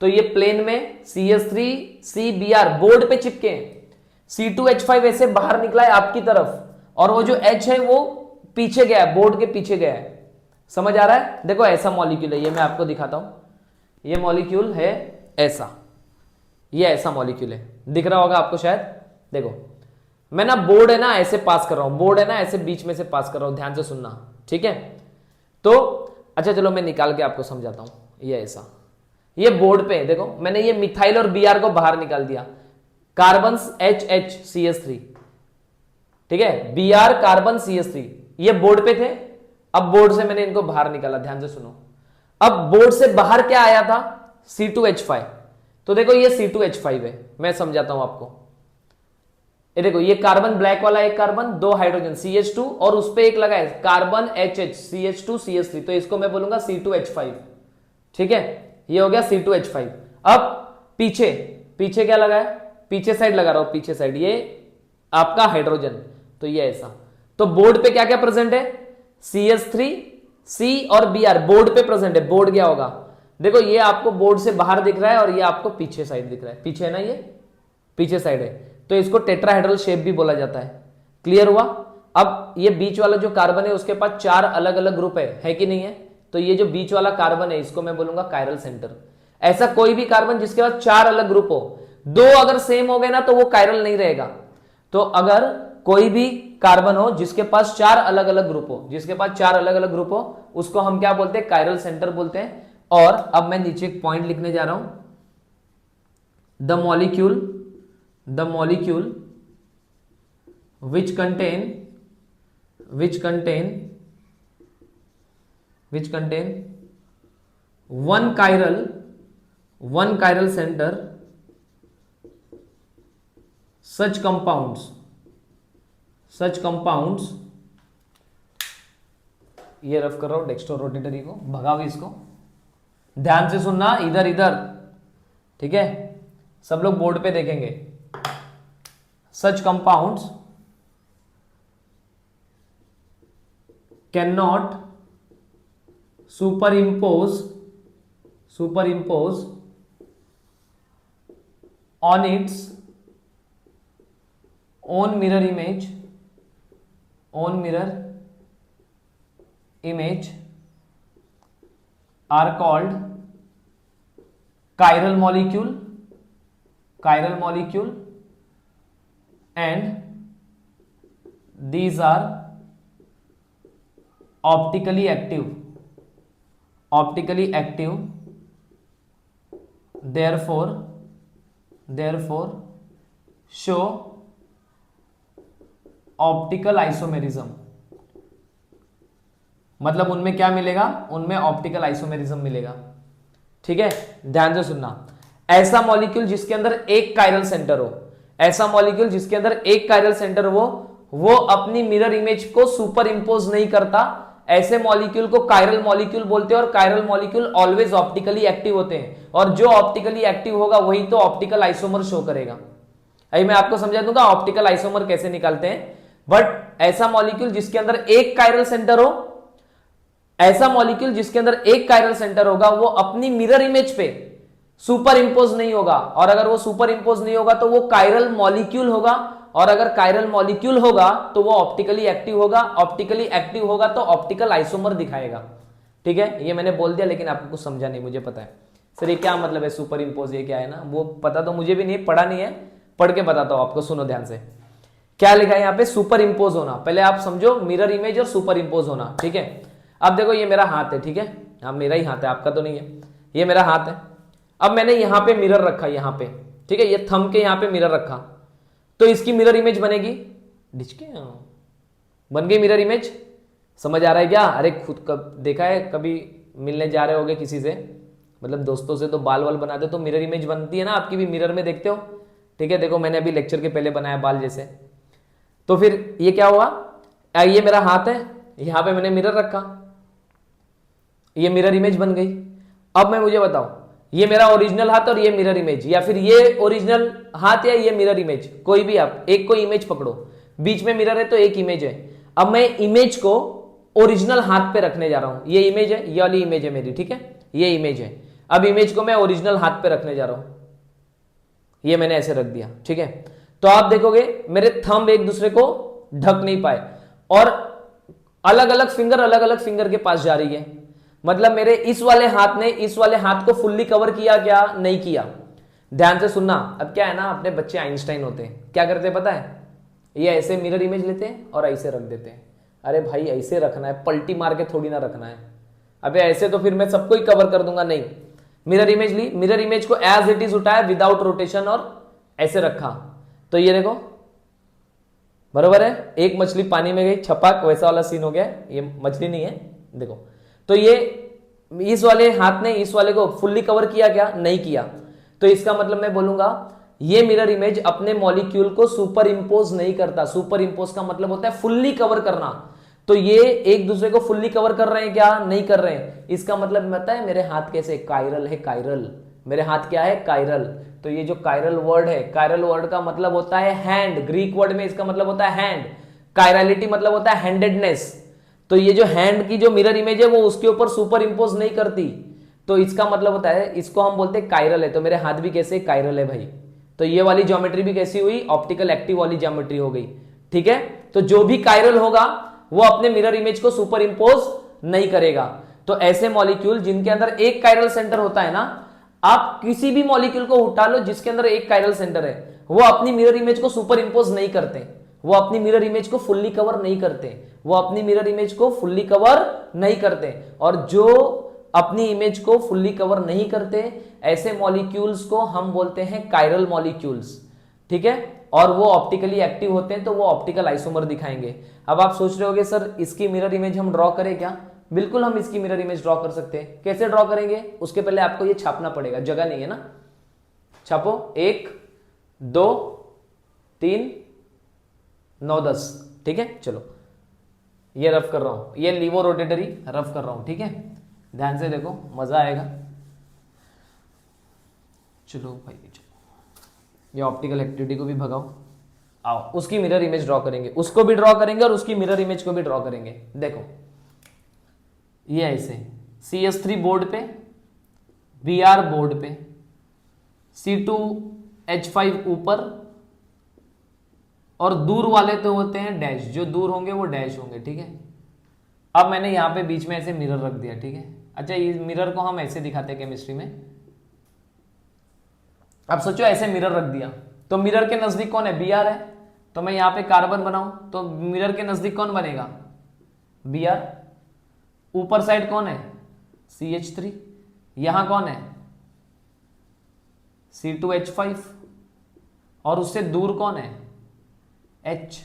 तो ये प्लेन में CH3 CBr बोर्ड पे चिपके हैं, C2H5 ऐसे बाहर निकला है आपकी तरफ, और वो जो H है वो पीछे गया है, बोर्ड के पीछे गया है। समझ आ रहा है? देखो ऐसा मॉलिक्यूल है, ये मैं आपको दिखाता हूं। ये मॉलिक्यूल है ऐसा, ये ऐसा मॉलिक्यूल है, दिख रहा होगा आपको शायद। देखो मैं ना बोर्ड है ना ऐसे पास कर रहा हूं, बोर्ड है ना ऐसे बीच में से पास कर रहा हूं, ध्यान से सुनना, ठीक है। तो अच्छा चलो मैं निकाल के आपको समझाता हूं। ये ऐसा, ये बोर्ड पे देखो, मैंने ये मिथाइल और Br को बाहर निकाल दिया, कार्बन HHCH3, ठीक है, Br कार्बन CH3, ये बोर्ड पे थे। अब बोर्ड से मैंने इनको बाहर निकाला, ध्यान से सुनो। अब बोर्ड से बाहर क्या आया था, C2H5। तो देखो ये C2H5 है, मैं समझाता हूं आपको। ये देखो ये कार्बन ब्लैक वाला एक कार्बन, 2 हाइड्रोजन CH2, और उस पे एक लगा है कार्बन HH CH2CH3, तो इसको मैं बोलूंगा C2H5, ठीक है। ये हो गया C2H5। अब पीछे, पीछे क्या लगा है, पीछे साइड लगा रहा हूं, पीछे साइड ये आपका हाइड्रोजन, तो ये ऐसा। तो बोर्ड पे क्या क्या प्रेजेंट है, CH3 C और Br बोर्ड पे प्रेजेंट है। बोर्ड क्या होगा, देखो ये आपको बोर्ड से बाहर दिख रहा है, और ये आपको पीछे साइड दिख रहा है, पीछे है ना, ये पीछे साइड है, तो इसको टेट्राहेड्रल शेप भी बोला जाता है। क्लियर हुआ? अब ये बीच वाला जो कार्बन है उसके पास 4 अलग अलग ग्रुप है कि नहीं है, तो ये जो बीच वाला कार्बन है इसको मैं बोलूंगा कायरल सेंटर। ऐसा कोई भी कार्बन जिसके पास 4 अलग ग्रुप हो, 2 अगर सेम हो गए ना तो वो कायरल नहीं रहेगा। तो अगर कोई भी कार्बन हो जिसके पास 4 अलग अलग ग्रुप हो, जिसके पास 4 अलग अलग ग्रुप हो, उसको हम क्या बोलते हैं, कायरल सेंटर बोलते हैं। और अब मैं नीचे एक पॉइंट लिखने जा रहा हूं, the molecule which contain one chiral center, such compounds, ये रफ कर रहा हूं डेक्स्ट्रोरोटेटरी को, भगाओ इसको, ध्यान से सुनना, इधर इधर, ठीक है, सब लोग बोर्ड पे देखेंगे। Such compounds cannot superimpose on its own mirror image are called chiral molecule, and these are optically active, therefore show optical isomerism. मतलब उनमें क्या मिलेगा, उनमें ऑप्टिकल आइसोमेरिज्म मिलेगा, ठीक है। ध्यान से सुनना, ऐसा मॉलिक्यूल जिसके अंदर एक कायरल सेंटर हो, ऐसा मॉलिक्यूल जिसके अंदर एक कायरल सेंटर हो, वो अपनी मिरर इमेज को सुपर इंपोज नहीं करता। ऐसे मॉलिक्यूल को कायरल मॉलिक्यूल बोलते हैं, और chiral molecule always optically active होते हैं, और जो ऑप्टिकली एक्टिव होगा वही तो ऑप्टिकल आइसोमर शो करेगा। अभी मैं आपको समझा दूंगा ऑप्टिकल आइसोमर कैसे निकालते हैं। बट ऐसा मॉलिक्यूल जिसके अंदर एक कायरल सेंटर हो, ऐसा मॉलिक्यूल जिसके अंदर एक कायरल सेंटर होगा, वो अपनी मिरर इमेज पे सुपर इंपोज नहीं होगा, और अगर वो सुपर इंपोज नहीं होगा तो वो कायरल मॉलिक्यूल होगा, और अगर कायरल मॉलिक्यूल होगा तो वो ऑप्टिकली एक्टिव होगा, ऑप्टिकली एक्टिव होगा तो ऑप्टिकल आइसोमर दिखाएगा। ठीक है, ये मैंने बोल दिया लेकिन आपको कुछ समझा नहीं, मुझे पता है सर ये क्या मतलब है सुपर इंपोज, ये क्या है ना, वो पता तो मुझे भी नहीं, पढ़ा नहीं है, पढ़ के बताता हूं आपको, सुनो ध्यान से। क्या लिखा है यहाँ पे, सुपर इंपोज होना, पहले आप समझो मिरर इमेज और सुपर इंपोज होना। ठीक है, अब देखो ये मेरा हाथ है, ठीक है, हाँ मेरा ही हाथ है, आपका तो नहीं है, ये मेरा हाथ है। अब मैंने यहाँ पे मिरर रखा, यहाँ पे, ठीक है, ये थंब के यहाँ पे मिरर रखा, तो इसकी मिरर इमेज बनेगी, डिचके बन गई मिरर इमेज। समझ आ रहा है क्या? अरे खुद कब देखा है, कभी मिलने जा रहे होगे किसी से, मतलब दोस्तों से, तो बाल वाल बनाते तो मिरर इमेज बनती है ना, आपकी भी मिरर में देखते हो। ठीक है, देखो मैंने अभी लेक्चर के पहले बनाया बाल जैसे, तो फिर ये क्या हुआ, ये मेरा हाथ है, यहां पे मैंने मिरर रखा, ये मिरर इमेज बन गई। अब मैं मुझे बताओ, ये मेरा ओरिजिनल हाथ और ये मिरर इमेज, या फिर ये ओरिजिनल हाथ या ये मिरर इमेज, कोई भी आप एक को इमेज पकड़ो, बीच में मिरर है तो एक इमेज है। अब मैं इमेज को ओरिजिनल हाथ पे रखने जा रहा हूं, ये इमेज है, ये वाली इमेज है मेरी, ठीक है, ये इमेज है। अब इमेज को मैं ओरिजिनल हाथ पे रखने जा रहा हूं, ये मैंने ऐसे रख दिया। ठीक है, तो आप देखोगे मेरे थंब एक दूसरे को ढक नहीं पाए, और अलग अलग फिंगर के पास जा रही है, मतलब मेरे इस वाले हाथ ने इस वाले हाथ को फुल्ली कवर किया क्या, नहीं किया। ध्यान से सुनना। अब क्या है ना, अपने बच्चे आइंस्टाइन होते हैं, क्या करते हैं पता है, ये ऐसे मिरर इमेज लेते हैं और ऐसे रख देते हैं। अरे भाई ऐसे रखना है, पलटी मार के थोड़ी ना रखना है। अबे ऐसे तो फिर मैं सबको ही कवर कर दूंगा, नहीं, मिरर इमेज ली, मिरर इमेज को एज इट इज उठाया विदाउट रोटेशन और ऐसे रखा, तो ये देखो बरोबर है, एक मछली पानी में गई, छपाक, वैसा वाला सीन हो गया। ये मछली नहीं है, देखो, तो ये इस वाले हाथ ने इस वाले को फुल्ली कवर किया क्या, नहीं किया, तो इसका मतलब मैं बोलूंगा ये मिरर इमेज अपने मॉलिक्यूल को सुपर इंपोज नहीं करता। सुपर इंपोज का मतलब होता है फुल्ली कवर करना, तो ये एक दूसरे को फुल्ली कवर कर रहे हैं क्या, नहीं कर रहे हैं। इसका मतलब पता है मेरे हाथ कैसे, कायरल है, कायरल, मेरे हाथ क्या है, कायरल। तो ये जो कायरल वर्ड है, कायरल वर्ड का मतलब होता है हैंड, ग्रीक वर्ड में इसका मतलब होता है हैंड, कायरलिटी मतलब होता है हैंडेडनेस। तो ये जो हैंड की जो मिरर इमेज है वो उसके ऊपर सुपर इंपोज नहीं करती, तो इसका मतलब होता है, इसको हम बोलते हैं कायरल है। तो मेरे हाथ भी कैसे, कायरल है भाई। तो ये वाली ज्योमेट्री भी कैसी हुई, ऑप्टिकल एक्टिव वाली ज्योमेट्री हो गई। ठीक है, तो जो भी कायरल होगा वो अपने मिरर इमेज को सुपर इंपोज नहीं करेगा। तो ऐसे मॉलिक्यूल जिनके अंदर एक कायरल सेंटर होता है ना, आप किसी भी मॉलिक्यूल को उठा लो जिसके अंदर एक कायरल सेंटर है, वो अपनी मिरर इमेज को सुपर इंपोज नहीं करते, वो अपनी मिरर इमेज को फुल्ली कवर नहीं करते, वो अपनी मिरर इमेज को फुल्ली कवर नहीं करते। और जो अपनी इमेज को फुल्ली कवर नहीं करते, ऐसे मॉलिक्यूल्स को हम बोलते हैं कायरल मॉलिक्यूल्स। ठीक है, और वो ऑप्टिकली एक्टिव होते हैं, तो वो ऑप्टिकल आइसोमर दिखाएंगे। अब आप सोच रहे होगे सर इसकी मिरर इमेज हम ड्रॉ करें क्या? बिल्कुल हम इसकी मिरर इमेज ड्रॉ कर सकते हैं। कैसे ड्रॉ करेंगे, उसके पहले आपको ये छापना पड़ेगा, जगह नहीं है ना, छापो, 1 2 3 9 10। ठीक है, चलो ये रफ कर रहा हूं, ये लीवो रोटेटरी रफ कर रहा हूं। ठीक है, ध्यान से देखो, मजा आएगा। चलो भाई चलो, ये ऑप्टिकल एक्टिविटी को भी भगाओ, आओ उसकी मिरर इमेज ड्रॉ करेंगे, उसको भी ड्रॉ करेंगे और उसकी मिरर इमेज को भी ड्रॉ करेंगे। देखो ये ऐसे CS3 बोर्ड पे, VR बोर्ड पे, C2H5 ऊपर, और दूर वाले तो होते हैं डैश, जो दूर होंगे वो डैश होंगे। ठीक है, अब मैंने यहां पे बीच में ऐसे मिरर रख दिया। ठीक है, अच्छा इस मिरर को हम ऐसे दिखाते हैं केमिस्ट्री में। अब सोचो ऐसे मिरर रख दिया, तो मिरर के नजदीक कौन है, Br है, तो मैं यहां पे कार्बन बनाऊं तो मिरर के नजदीक कौन बनेगा, Br। ऊपर साइड कौन है, CH3, यहां कौन है, C2H5, और उससे दूर कौन है, H।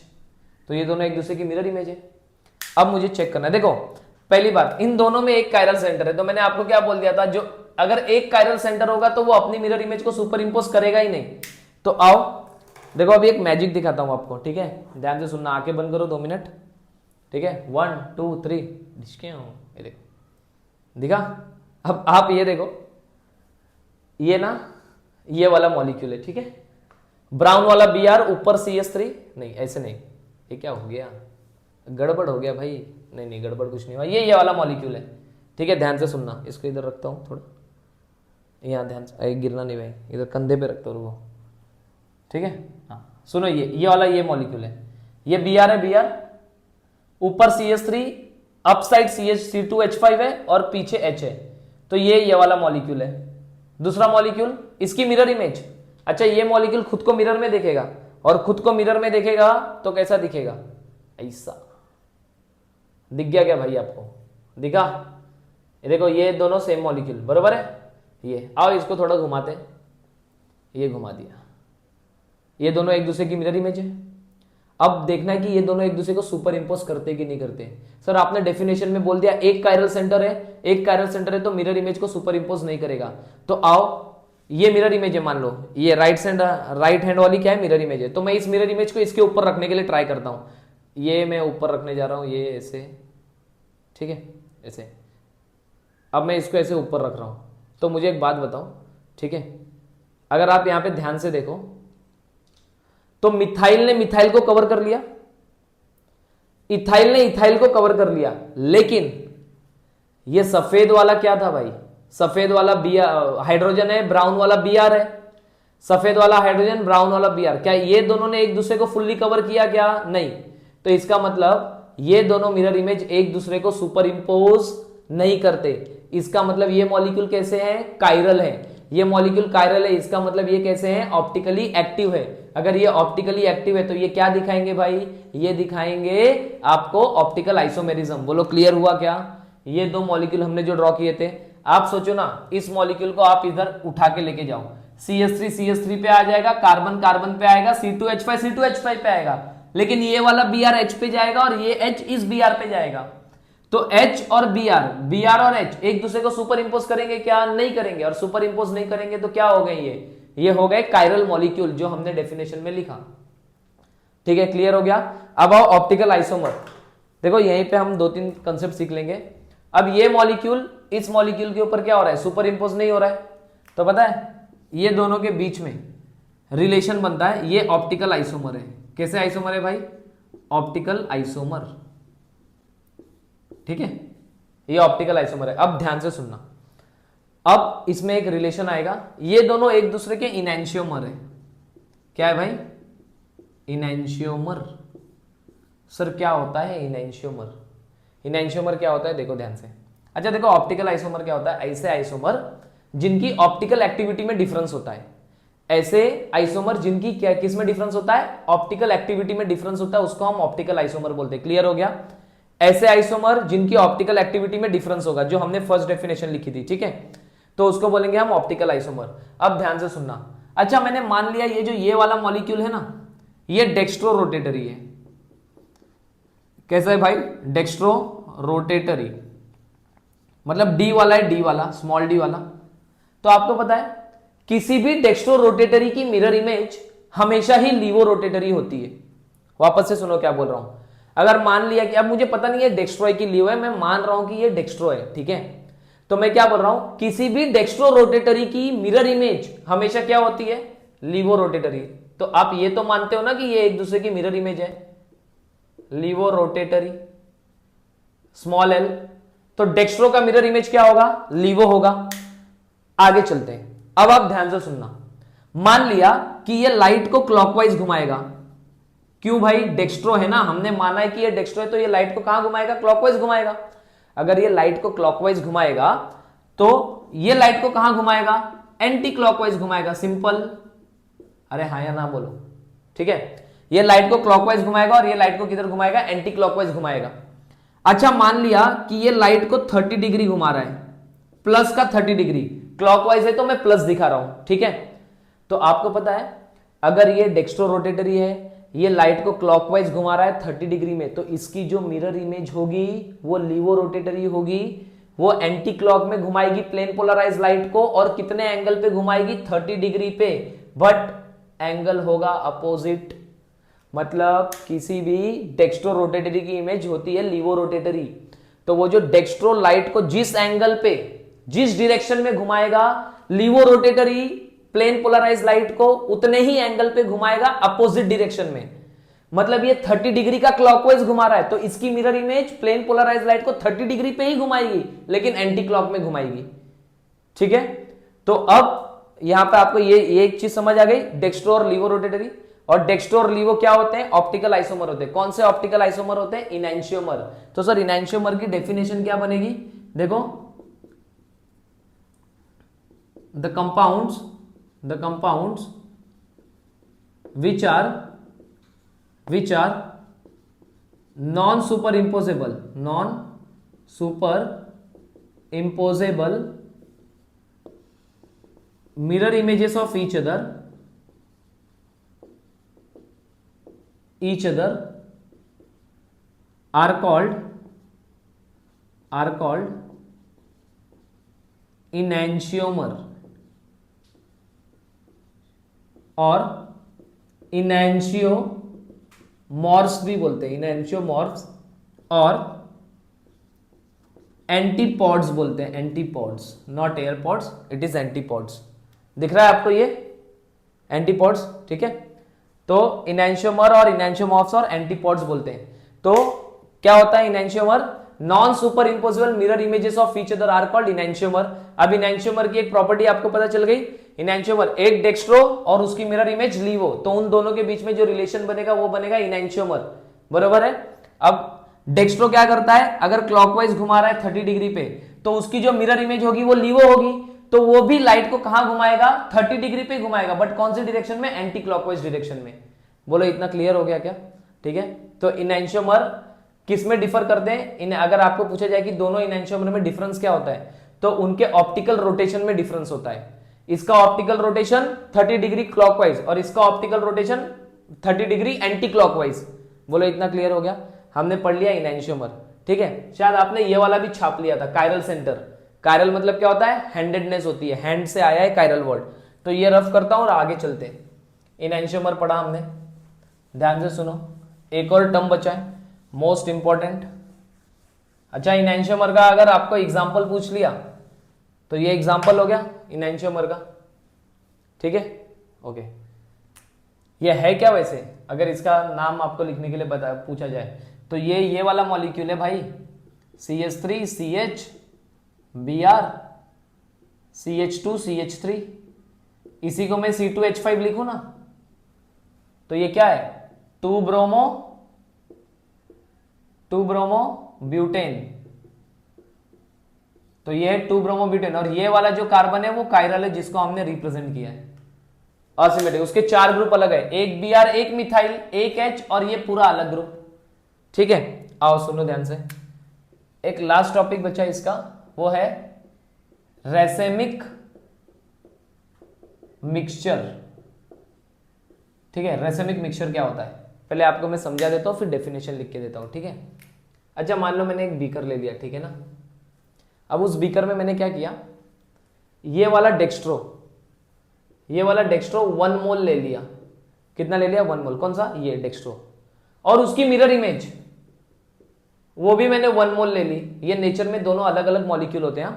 तो ये दोनों एक दूसरे की मिरर इमेज है। अब मुझे चेक करना है, देखो पहली बात, इन दोनों में एक कायरल सेंटर है, तो मैंने आपको क्या बोल दिया था, जो अगर एक कायरल सेंटर होगा तो वो अपनी मिरर इमेज को सुपर इंपोज करेगा ही नहीं। तो आओ देखो, अभी एक मैजिक दिखाता हूं आपको। ठीक है, ध्यान से सुनना, आंखें बंद करो 2 मिनट। ठीक है, 1 2 3, ये देखो, दिखा। अब आप ये देखो, ये ना ये वाला मॉलिक्यूल है। ठीक है, ब्राउन वाला Br ऊपर CH3, नहीं ऐसे नहीं, ये क्या हो गया, गड़बड़ हो गया भाई, नहीं नहीं गड़बड़ कुछ नहीं हुआ, ये वाला मॉलिक्यूल है, ठीक है, ध्यान से सुनना, इसको इधर रखता हूँ थोड़ा, यहाँ ध्यान से, गिरना नहीं भाई, इधर कंधे पे रखता हूँ, ठीक है। हाँ सुनो, ये वाला ये मॉलिक्यूल है, ये Br है, Br ऊपर CH3, अप साइड C2H5 है और पीछे H है, तो ये वाला मॉलिक्यूल है। दूसरा मॉलिक्यूल, इसकी मिरर इमेज, अच्छा ये मॉलिक्यूल खुद को मिरर में देखेगा, और खुद को मिरर में देखेगा तो कैसा दिखेगा, ऐसा। दिख गया क्या भाई आपको, दिखा, ये देखो ये दोनों सेम मॉलिक्यूल बरोबर है, ये आओ इसको थोड़ा घुमाते, ये घुमा दिया, ये दोनों एक दूसरे की मिरर इमेज है। अब देखना है कि ये दोनों एक दूसरे को सुपर इंपोज करते कि नहीं करते। सर आपने डेफिनेशन में बोल दिया एक कायरल सेंटर है, एक कायरल सेंटर है तो मिरर इमेज को सुपर इंपोज नहीं करेगा, तो आओ ये मिरर इमेज है, मान लो ये राइट हैंड वाली क्या है, मिरर इमेज है, तो मैं इस मिरर इमेज को इसके ऊपर रखने के लिए ट्राई करता हूं, ये मैं ऊपर रखने जा रहा हूं, ये ऐसे, ठीक है ऐसे। अब मैं इसको ऐसे ऊपर रख रहा हूं, तो मुझे एक बात बताओ, ठीक है, अगर आप यहां पे ध्यान से देखो तो मिथाइल ने मिथाइल को कवर कर लिया, इथाइल ने इथाइल को कवर कर लिया, लेकिन ये सफेद वाला क्या था भाई, सफेद वाला हाइड्रोजन है, ब्राउन वाला Br है, सफेद वाला हाइड्रोजन, ब्राउन वाला Br, क्या ये दोनों ने एक दूसरे को फुल्ली कवर किया क्या, नहीं, तो इसका मतलब ये दोनों मिरर इमेज एक दूसरे को सुपर इंपोज नहीं करते। इसका मतलब ये मॉलिक्यूल कैसे हैं, कायरल है, ये मॉलिक्यूल कायरल है, इसका मतलब ये कैसे हैं, ऑप्टिकली एक्टिव है। अगर ये ऑप्टिकली एक्टिव है तो ये क्या दिखाएंगे भाई, ये दिखाएंगे आपको ऑप्टिकल आइसोमेरिज्म। बोलो क्लियर हुआ क्या, ये दो मॉलिक्यूल हमने जो ड्रॉ किए थे, आप सोचो ना इस मॉलिक्यूल को आप इधर उठा के लेके जाओ, CH3 पे आ जाएगा, कार्बन कार्बन पे आएगा, C2H5 पे आएगा, लेकिन ये वाला Br H पे जाएगा और ये H इस Br पे जाएगा, तो H और Br और H एक दूसरे को सुपर इंपोज करेंगे क्या, नहीं करेंगे, और सुपर इंपोज नहीं करेंगे तो क्या हो गए, ये हो गए कायरल मॉलिक्यूल जो हमने डेफिनेशन में लिखा, ठीक है, क्लियर हो गया। अब आओ ऑप्टिकल आइसोमर, देखो यहीं पे हम 2-3 कंसेप्ट सीख लेंगे। अब ये मॉलिक्यूल इस मॉलिक्यूल के ऊपर क्या हो रहा है, सुपर इंपोज नहीं हो रहा है, तो पता है ये दोनों के बीच में रिलेशन बनता है, ये ऑप्टिकल आइसोमर है। कैसे आइसोमर है भाई, ऑप्टिकल आइसोमर, ठीक है, ये ऑप्टिकल आइसोमर है। अब ध्यान से सुनना, अब इसमें एक रिलेशन आएगा, ये दोनों एक दूसरे के इनैंशियोमर है। क्या है भाई, इनैंशियोमर। सर क्या होता है इनैंशियोमर, इनैंशियोमर क्या होता है, देखो ध्यान से। अच्छा देखो ऑप्टिकल आइसोमर क्या होता है, ऐसे आइसोमर जिनकी ऑप्टिकल एक्टिविटी में डिफरेंस होता है, ऐसे आइसोमर जिनकी क्या किस में डिफरेंस होता है, ऑप्टिकल एक्टिविटी में डिफरेंस होता है, उसको हम ऑप्टिकल आइसोमर बोलते हैं। क्लियर हो गया, ऐसे आइसोमर जिनकी ऑप्टिकल एक्टिविटी में डिफरेंस होगा, जो हमने फर्स्ट डेफिनेशन लिखी थी, ठीक है, तो उसको बोलेंगे हम ऑप्टिकल आइसोमर। अब ध्यान से सुनना, अच्छा मैंने मान लिया ये जो ये वाला मॉलिक्यूल है ना, ये डेक्स्ट्रो रोटेटरी है। कैसा है भाई, डेक्स्ट्रो रोटेटरी, मतलब डी वाला है, डी वाला, स्मॉल डी वाला। तो आपको पता है किसी भी डेक्स्ट्रो रोटेटरी की मिरर इमेज हमेशा ही लीवो रोटेटरी होती है। वापस से सुनो क्या बोल रहा हूं, अगर मान लिया कि अब मुझे पता नहीं है डेक्स्ट्रो है कि लीवो है, मैं मान रहा हूं कि ये डेक्स्ट्रो है, ठीक है, तो मैं क्या बोल रहा हूं, किसी भी डेक्स्ट्रो रोटेटरी की मिरर इमेज हमेशा क्या होती है, लीवो रोटेटरी। तो आप ये तो मानते हो ना कि ये एक दूसरे की मिरर इमेज है, लीवो रोटेटरी, स्मॉल एल, तो डेक्स्ट्रो का मिरर इमेज क्या होगा, लीवो होगा। आगे चलते हैं, अब आप ध्यान से सुनना, मान लिया कि ये लाइट को क्लॉकवाइज घुमाएगा, क्यों भाई, डेक्स्ट्रो है ना, हमने माना है कि ये डेक्स्ट्रो है, तो ये लाइट को कहां घुमाएगा, क्लॉकवाइज घुमाएगा। अगर ये लाइट को क्लॉकवाइज घुमाएगा तो ये लाइट को कहां घुमाएगा, एंटी क्लॉकवाइज घुमाएगा, सिंपल, अरे हाँ या ना बोलो, ठीक है, ये लाइट को क्लॉकवाइज घुमाएगा और ये लाइट को किधर घुमाएगा, एंटी क्लॉकवाइज घुमाएगा। अच्छा मान लिया कि ये लाइट को 30 डिग्री घुमा रहा है, प्लस का 30 डिग्री, क्लॉकवाइज है तो मैं प्लस दिखा रहा हूं, ठीक है। तो आपको पता है अगर ये डेक्स्ट्रो रोटेटरी है, ये लाइट को क्लॉकवाइज घुमा रहा है 30 डिग्री में, तो इसकी जो मिरर इमेज होगी वो लीवो रोटेटरी होगी, वो एंटी क्लॉक में घुमाएगी प्लेन पोलराइज लाइट को, और कितने एंगल पे घुमाएगी, 30 डिग्री पे, बट एंगल होगा अपोजिट। मतलब किसी भी डेक्स्ट्रो रोटेटरी की इमेज होती है लीवो रोटेटरी, तो वो जो डेक्स्ट्रो लाइट को जिस एंगल पे जिस डायरेक्शन में घुमाएगा laevo rotatory, plane polarize light को उतने ही एंगल पे घुमाएगा अपोजिट डायरेक्शन में। मतलब ये 30 डिग्री का क्लॉकवाइज घुमा रहा है तो इसकी mirror image plane polarize light को 30 डिग्री पे ही घुमाएगी लेकिन एंटी क्लॉक में घुमाएगी। ठीक है, तो अब यहां पे आपको ये एक चीज समझ आ गई, डेक्स्ट्रो और लीवो रोटेटरी। और डेक्स्ट्रो और लीवो क्या होते हैं? ऑप्टिकल आइसोमर होते हैं। कौन से ऑप्टिकल आइसोमर होते हैं? इनैंशियोमर। तो सर इनैंशियोमर की डेफिनेशन क्या बनेगी? देखो, the compounds which are non superimposable mirror images of each other are called enantiomer और इनैंशियोमॉर्फ्स भी बोलते हैं, इनैंशियोमॉर्फ्स और एंटीपॉड्स बोलते हैं, एंटीपॉड्स, नॉट एयरपॉड्स, इट इज एंटीपॉड्स। दिख रहा है आपको ये एंटीपॉड्स? ठीक है, तो इनैंशियोमर और इनैंशियोमॉर्फ्स और एंटीपॉड्स बोलते हैं। तो क्या होता है enantiomer? Non superimposable mirror images of each other are called enantiomer. अब इनैंशियोमर की एक प्रॉपर्टी आपको पता चल गई, इनैंशियोमर एक डेक्स्ट्रो और उसकी मिरर इमेज लीवो, तो उन दोनों के बीच में जो रिलेशन बनेगा वो बनेगा इनैंशियोमर। बरोबर है? अब डेक्स्ट्रो क्या करता है? अगर क्लॉकवाइज घुमा रहा है 30 डिग्री पे तो उसकी जो मिरर इमेज होगी वो लीवो होगी, तो वो भी लाइट को कहां घुमाएगा? 30 डिग्री पे घुमाएगा, बट कौन सी डायरेक्शन में? एंटी क्लॉकवाइज डायरेक्शन में। बोलो इतना क्लियर हो गया क्या? ठीक है, तो इनैंशियोमर किस में डिफर करते हैं? अगर आपको पूछा जाए कि दोनों इनैंशियोमर में डिफरेंस क्या होता है, तो उनके ऑप्टिकल रोटेशन में डिफरेंस होता है। इसका ऑप्टिकल रोटेशन 30 डिग्री क्लॉकवाइज और इसका optical rotation 30 degree anti clockwise. बोलो इतना क्लियर हो गया? हमने पढ़ लिया इनैंशियोमर। ठीक है, शायद आपने ये वाला भी छाप लिया था, कायरल सेंटर। कायरल मतलब क्या होता है? हैंडेडनेस होती है, हैंड से आया है कायरल वर्ड। तो ये रफ करता हूं और आगे चलते हैं। इनैंशियोमर पढ़ा हमने, ध्यान से सुनो। एक और टर्म बचा है मोस्ट इंपॉर्टेंट। अच्छा, इनैंशियोमर का अगर आपको एग्जाम्पल पूछ लिया तो ये एग्जाम्पल हो गया इनैंशियोमर का। ठीक है, ओके। ये है क्या वैसे? अगर इसका नाम आपको लिखने के लिए पूछा जाए तो ये वाला मॉलिक्यूल है भाई, CH3 CH Br CH2 CH3। इसी को मैं C2H5 लिखूं ना तो ये क्या है? 2 ब्रोमो ब्यूटेन। तो ये है 2 ब्रोमो ब्यूटेन और ये वाला जो कार्बन है वो कायरल है जिसको हमने रिप्रेजेंट किया है असिमेट्रिक। उसके 4 ग्रुप अलग है, एक Br, एक मिथाइल, एक H और ये पूरा अलग ग्रुप। ठीक है, आओ सुनो ध्यान से। एक लास्ट टॉपिक बचा इसका, वो है रेसेमिक मिक्सचर। ठीक है, रेसेमिक मिक्सचर क्या होता है पहले आपको मैं समझा देता हूं, फिर डेफिनेशन लिख के देता हूं। ठीक है, अच्छा मान लो मैंने एक बीकर ले लिया, ठीक है ना। अब उस बीकर में मैंने क्या किया, ये वाला डेक्स्ट्रो 1 मोल ले लिया। कितना ले लिया? 1 मोल। कौन सा? ये डेक्स्ट्रो। और उसकी मिरर इमेज वो भी मैंने 1 मोल ले ली। ये नेचर में दोनों अलग अलग मॉलिक्यूल होते हैं,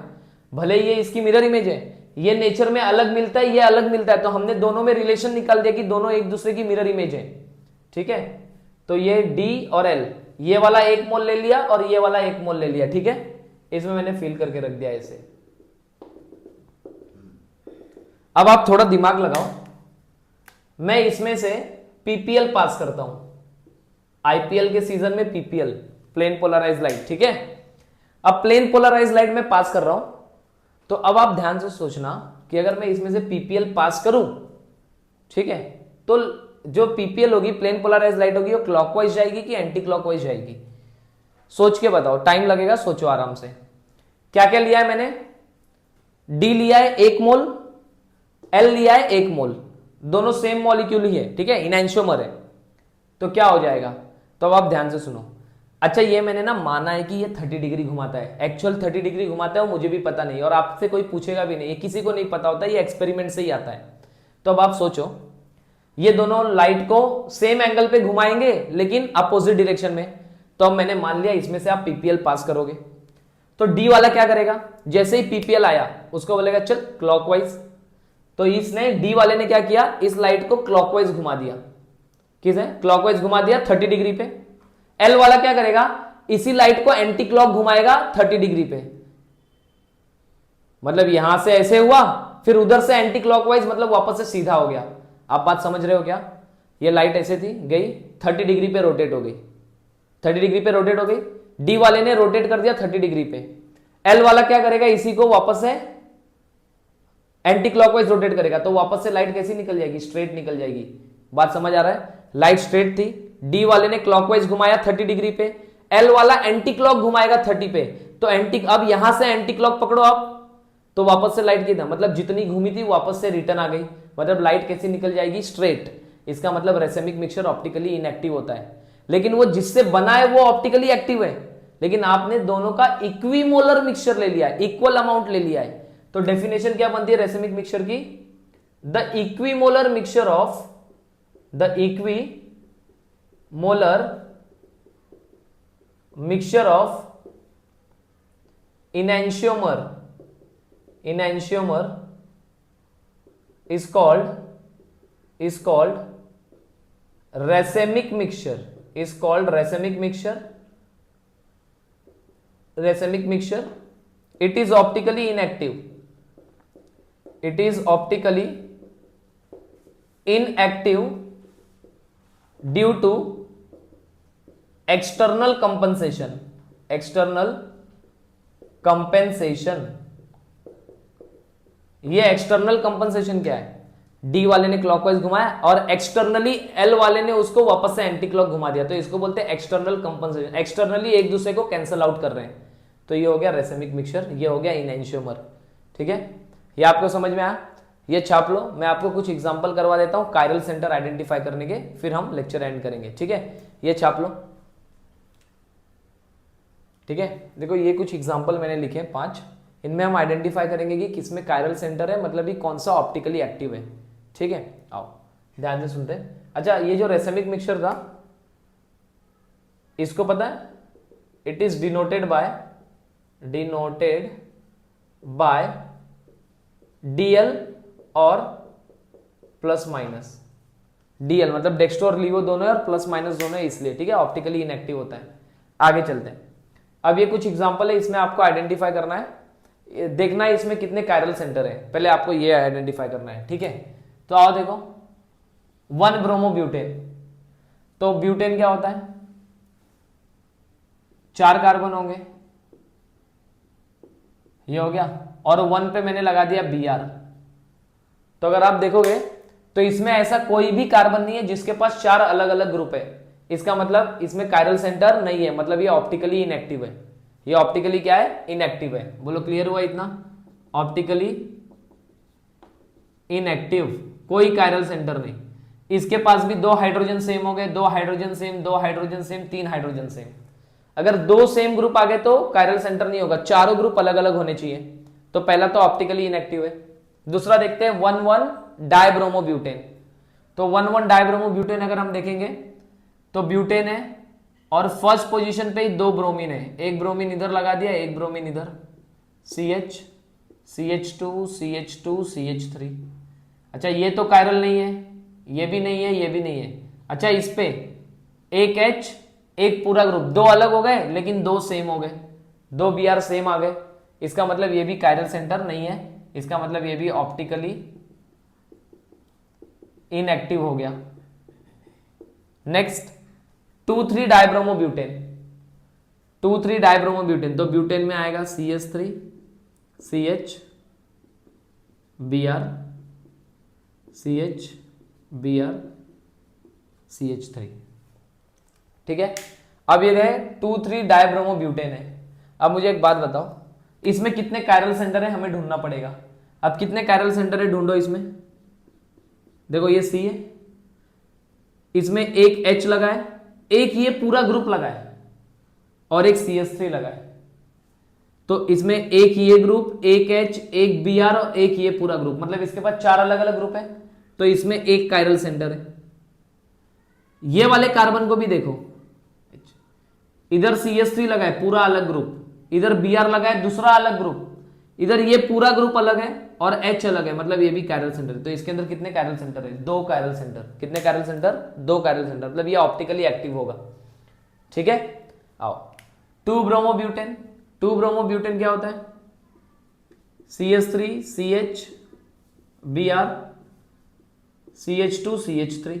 भले ये इसकी मिरर इमेज है, ये नेचर में अलग मिलता है, ये अलग मिलता है, तो हमने दोनों में रिलेशन निकाल दिया कि दोनों एक दूसरे की मिरर इमेज है। ठीक है, तो ये D और L, ये वाला 1 मोल ले लिया और ये वाला 1 मोल ले लिया। ठीक है, इसमें मैंने फिल करके रख दिया ऐसे। अब आप थोड़ा दिमाग लगाओ, मैं इसमें से PPL पास करता हूं। IPL के सीजन में PPL, प्लेन पोलराइज लाइट। ठीक है, अब प्लेन पोलराइज लाइट में पास कर रहा हूं, तो अब आप ध्यान से सोचना कि अगर मैं इसमें से PPL पास करूं, ठीक है, तो जो PPL होगी, प्लेन पोलराइज लाइट होगी, वो क्लॉकवाइज जाएगी कि एंटी क्लॉकवाइज जाएगी? सोच के बताओ, टाइम लगेगा, सोचो आराम से। क्या क्या लिया है मैंने? D लिया है 1 मोल, L लिया है 1 मोल, दोनों सेम मॉलिक्यूल ही है। ठीक है, इनैंशियोमर है, तो क्या हो जाएगा? तो अब आप ध्यान से सुनो। अच्छा, ये मैंने ना माना है कि ये 30 डिग्री घुमाता है, एक्चुअल 30 डिग्री घुमाता है वो मुझे भी पता नहीं, और आपसे कोई पूछेगा भी नहीं, ये किसी को नहीं पता होता, ये एक्सपेरिमेंट से ही आता है। तो अब आप सोचो, ये दोनों लाइट को सेम एंगल पे घुमाएंगे लेकिन अपोजिट डायरेक्शन में। तो अब मैंने मान लिया इसमें से आप PPL पास करोगे, तो D वाला क्या करेगा? जैसे ही PPL आया उसको बोलेगा चल क्लॉकवाइज, तो इसने डी वाले ने क्या किया, इस लाइट को क्लॉकवाइज घुमा दिया, किसे क्लॉकवाइज घुमा दिया 30 डिग्री पे। एल वाला क्या करेगा, इसी लाइट को एंटी क्लॉक घुमाएगा 30 डिग्री पे, मतलब यहां से ऐसे हुआ फिर उधर से एंटी क्लॉकवाइज, मतलब वापस से सीधा हो गया। आप बात समझ रहे हो क्या, ये लाइट ऐसे थी गई 30 डिग्री पे रोटेट हो गई, 30 डिग्री पे रोटेट हो गई, डी वाले ने रोटेट कर दिया 30 डिग्री पे। एल वाला क्या करेगा, इसी को वापस से एंटी क्लॉकवाइज रोटेट करेगा, तो वापस से लाइट कैसी निकल जाएगी, स्ट्रेट निकल जाएगी। बात समझ आ रहा है, लाइट स्ट्रेट थी, डी वाले ने क्लॉकवाइज घुमाया 30 डिग्री पे, एल वाला एंटी क्लॉक घुमाएगा 30 पे, तो एंटी, अब यहां से एंटी क्लॉक पकड़ो आप, तो वापस से लाइट कितना, मतलब जितनी घूमी थी वापस से रिटर्न आ गई, मतलब लाइट कैसी निकल जाएगी, स्ट्रेट। इसका मतलब रेसेमिक मिक्सचर ऑप्टिकली इनएक्टिव होता है, लेकिन वो जिससे बना है वो ऑप्टिकली एक्टिव है, लेकिन आपने दोनों का इक्विमोलर मिक्सचर ले लिया है, इक्वल अमाउंट ले लिया है। तो डेफिनेशन क्या बनती है रेसेमिक मिक्सचर की, the equimolar mixture of, the equimolar mixture of enantiomer is called racemic mixture, is called racemic mixture, racemic mixture. It is optically inactive, it is optically inactive due to external compensation, external compensation। ये external compensation क्या है, D वाले ने clockwise घुमाया और externally L वाले ने उसको वापस से एंटी क्लॉक घुमा दिया, तो इसको बोलते हैं एक्सटर्नल कंपनसेशन, एक्सटर्नली एक दूसरे को कैंसल आउट कर रहे हैं। तो ये हो गया रेसेमिक मिक्सचर, ये हो गया इनएंशियोमर। ठीक है, ये आपको समझ में आया, ये छाप लो। मैं आपको कुछ एग्जांपल करवा देता हूं कायरल सेंटर आइडेंटिफाई करने के, फिर हम लेक्चर एंड करेंगे। ठीक है, ये छाप लो। ठीक है, देखो ये कुछ एग्जांपल मैंने लिखे हैं 5, इनमें हम आइडेंटिफाई करेंगे कि किसमें कायरल सेंटर है, मतलब ये कौन सा ऑप्टिकली एक्टिव है। ठीक है, आओ ध्यान से सुनते हैं। अच्छा, ये जो रेसेमिक मिक्सचर था इसको पता है, it is denoted by DL और प्लस माइनस। डीएल मतलब डेक्स्ट्रो और लीवो दोनों है और प्लस माइनस दोनों है, इसलिए। ठीक है, ऑप्टिकली इनएक्टिव होता है। आगे चलते हैं। अब ये कुछ एग्जांपल है, इसमें आपको आइडेंटिफाई करना है, देखना है इसमें कितने कायरल सेंटर है, पहले आपको ये आइडेंटिफाई करना है। ठीक है, तो आओ देखो 1 ब्रोमोब्यूटेन। तो ब्यूटेन क्या होता है, 4 कार्बन होंगे, ये हो गया, और 1 पे मैंने लगा दिया Br। तो अगर आप देखोगे तो इसमें ऐसा कोई भी कार्बन नहीं है जिसके पास 4 अलग अलग ग्रुप है, इसका मतलब इसमें कायरल सेंटर नहीं है, मतलब ये ऑप्टिकली इनएक्टिव है। ये ऑप्टिकली क्या है, इनएक्टिव है। बोलो क्लियर हुआ इतना, ऑप्टिकली इनएक्टिव, कोई कायरल सेंटर नहीं। इसके पास भी 2 हाइड्रोजन सेम हो गए, 2 hydrogen same, 2 hydrogen same, 3 hydrogen same. अगर 2 सेम ग्रुप आ गए तो कायरल सेंटर नहीं होगा, चारों ग्रुप अलग अलग होने चाहिए। तो पहला तो ऑप्टिकली इनएक्टिव है। दूसरा देखते हैं 1,1 डाइब्रोमोब्यूटेन। तो 1,1 डाइब्रोमोब्यूटेन अगर हम देखेंगे तो ब्यूटेन है और फर्स्ट पोजीशन पे ही 2 ब्रोमीन है, एक ब्रोमीन इधर लगा दिया, एक ब्रोमीन इधर, CH, CH2, CH2, CH3। अच्छा, ये तो कायरल नहीं है, ये भी नहीं है, ये भी नहीं है। अच्छा, इस पे एक H, एक पूरा ग्रुप, 2 अलग हो गए लेकिन 2 सेम हो गए, 2 Br सेम आ गए, इसका मतलब ये भी कायरल सेंटर नहीं है, इसका मतलब ये भी ऑप्टिकली इनएक्टिव हो गया। Next 2,3 dibromobutane. 2,3 डाइब्रोमोब्यूटेन, तो ब्यूटेन में आएगा CH3, CH, Br, CH, Br, CH3। ठीक है, अब ये रहे 2,3 डाइब्रोमोब्यूटेन है। अब मुझे एक बात बताओ, इसमें कितने कायरल सेंटर है हमें ढूंढना पड़ेगा। अब कितने कायरल सेंटर है ढूंढो इसमें। देखो ये C है, इसमें एक H लगा है, एक ये पूरा ग्रुप लगा है और एक CH3 लगा है। तो इसमें एक ये ग्रुप, एक H, एक Br और एक ये पूरा ग्रुप, मतलब इसके पास 4 अलग अलग ग्रुप है, तो इसमें एक कायरल सेंटर है। ये वाले कार्बन को भी देखो, इधर CH3 लगा है पूरा अलग ग्रुप, इधर Br लगा है दूसरा अलग ग्रुप, इधर ये पूरा ग्रुप अलग है और H अलग है, मतलब ये भी कायरल सेंटर है। तो इसके अंदर कितने कायरल सेंटर है? 2 कायरल सेंटर। कितने कायरल सेंटर? 2 कायरल सेंटर, मतलब ये ऑप्टिकली एक्टिव होगा। ठीक है, आओ 2 ब्रोमोब्यूटेन। 2 ब्रोमोब्यूटेन क्या होता है? CH3 CH Br CH2 CH3।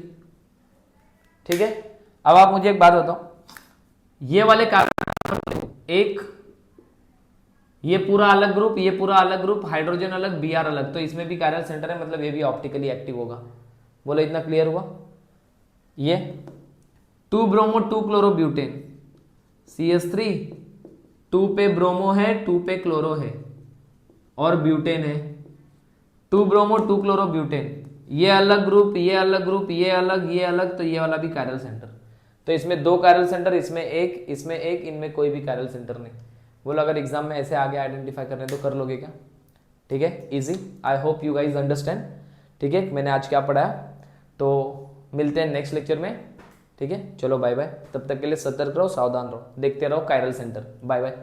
ठीक है, अब आप मुझे एक बात बताओ, ये वाले कार्बन एक, ये पूरा अलग ग्रुप, ये पूरा अलग ग्रुप, हाइड्रोजन अलग, Br अलग, तो इसमें भी कायरल सेंटर है, मतलब ये भी ऑप्टिकली एक्टिव होगा। बोलो इतना क्लियर हुआ? ये 2 ब्रोमो 2 क्लोरोब्यूटेन, CH3 2 पे ब्रोमो है, 2 पे क्लोरो है और ब्यूटेन है। 2 ब्रोमो 2 क्लोरोब्यूटेन, ये अलग ग्रुप, ये अलग ग्रुप, ये अलग, ये अलग, तो ये वाला भी कायरल सेंटर। तो इसमें 2 कायरल सेंटर, इसमें एक, इसमें एक, इनमें कोई भी कायरल सेंटर नहीं। बोलो अगर एग्जाम में ऐसे आगे आइडेंटिफाई करने तो कर लोगे क्या? ठीक है, easy. I hope you guys understand. ठीक है, मैंने आज क्या पढ़ाया, तो मिलते हैं नेक्स्ट लेक्चर में। ठीक है, चलो बाय बाय। तब तक के लिए सतर्क रहो, सावधान रहो, देखते रहो कायरल सेंटर। Bye bye.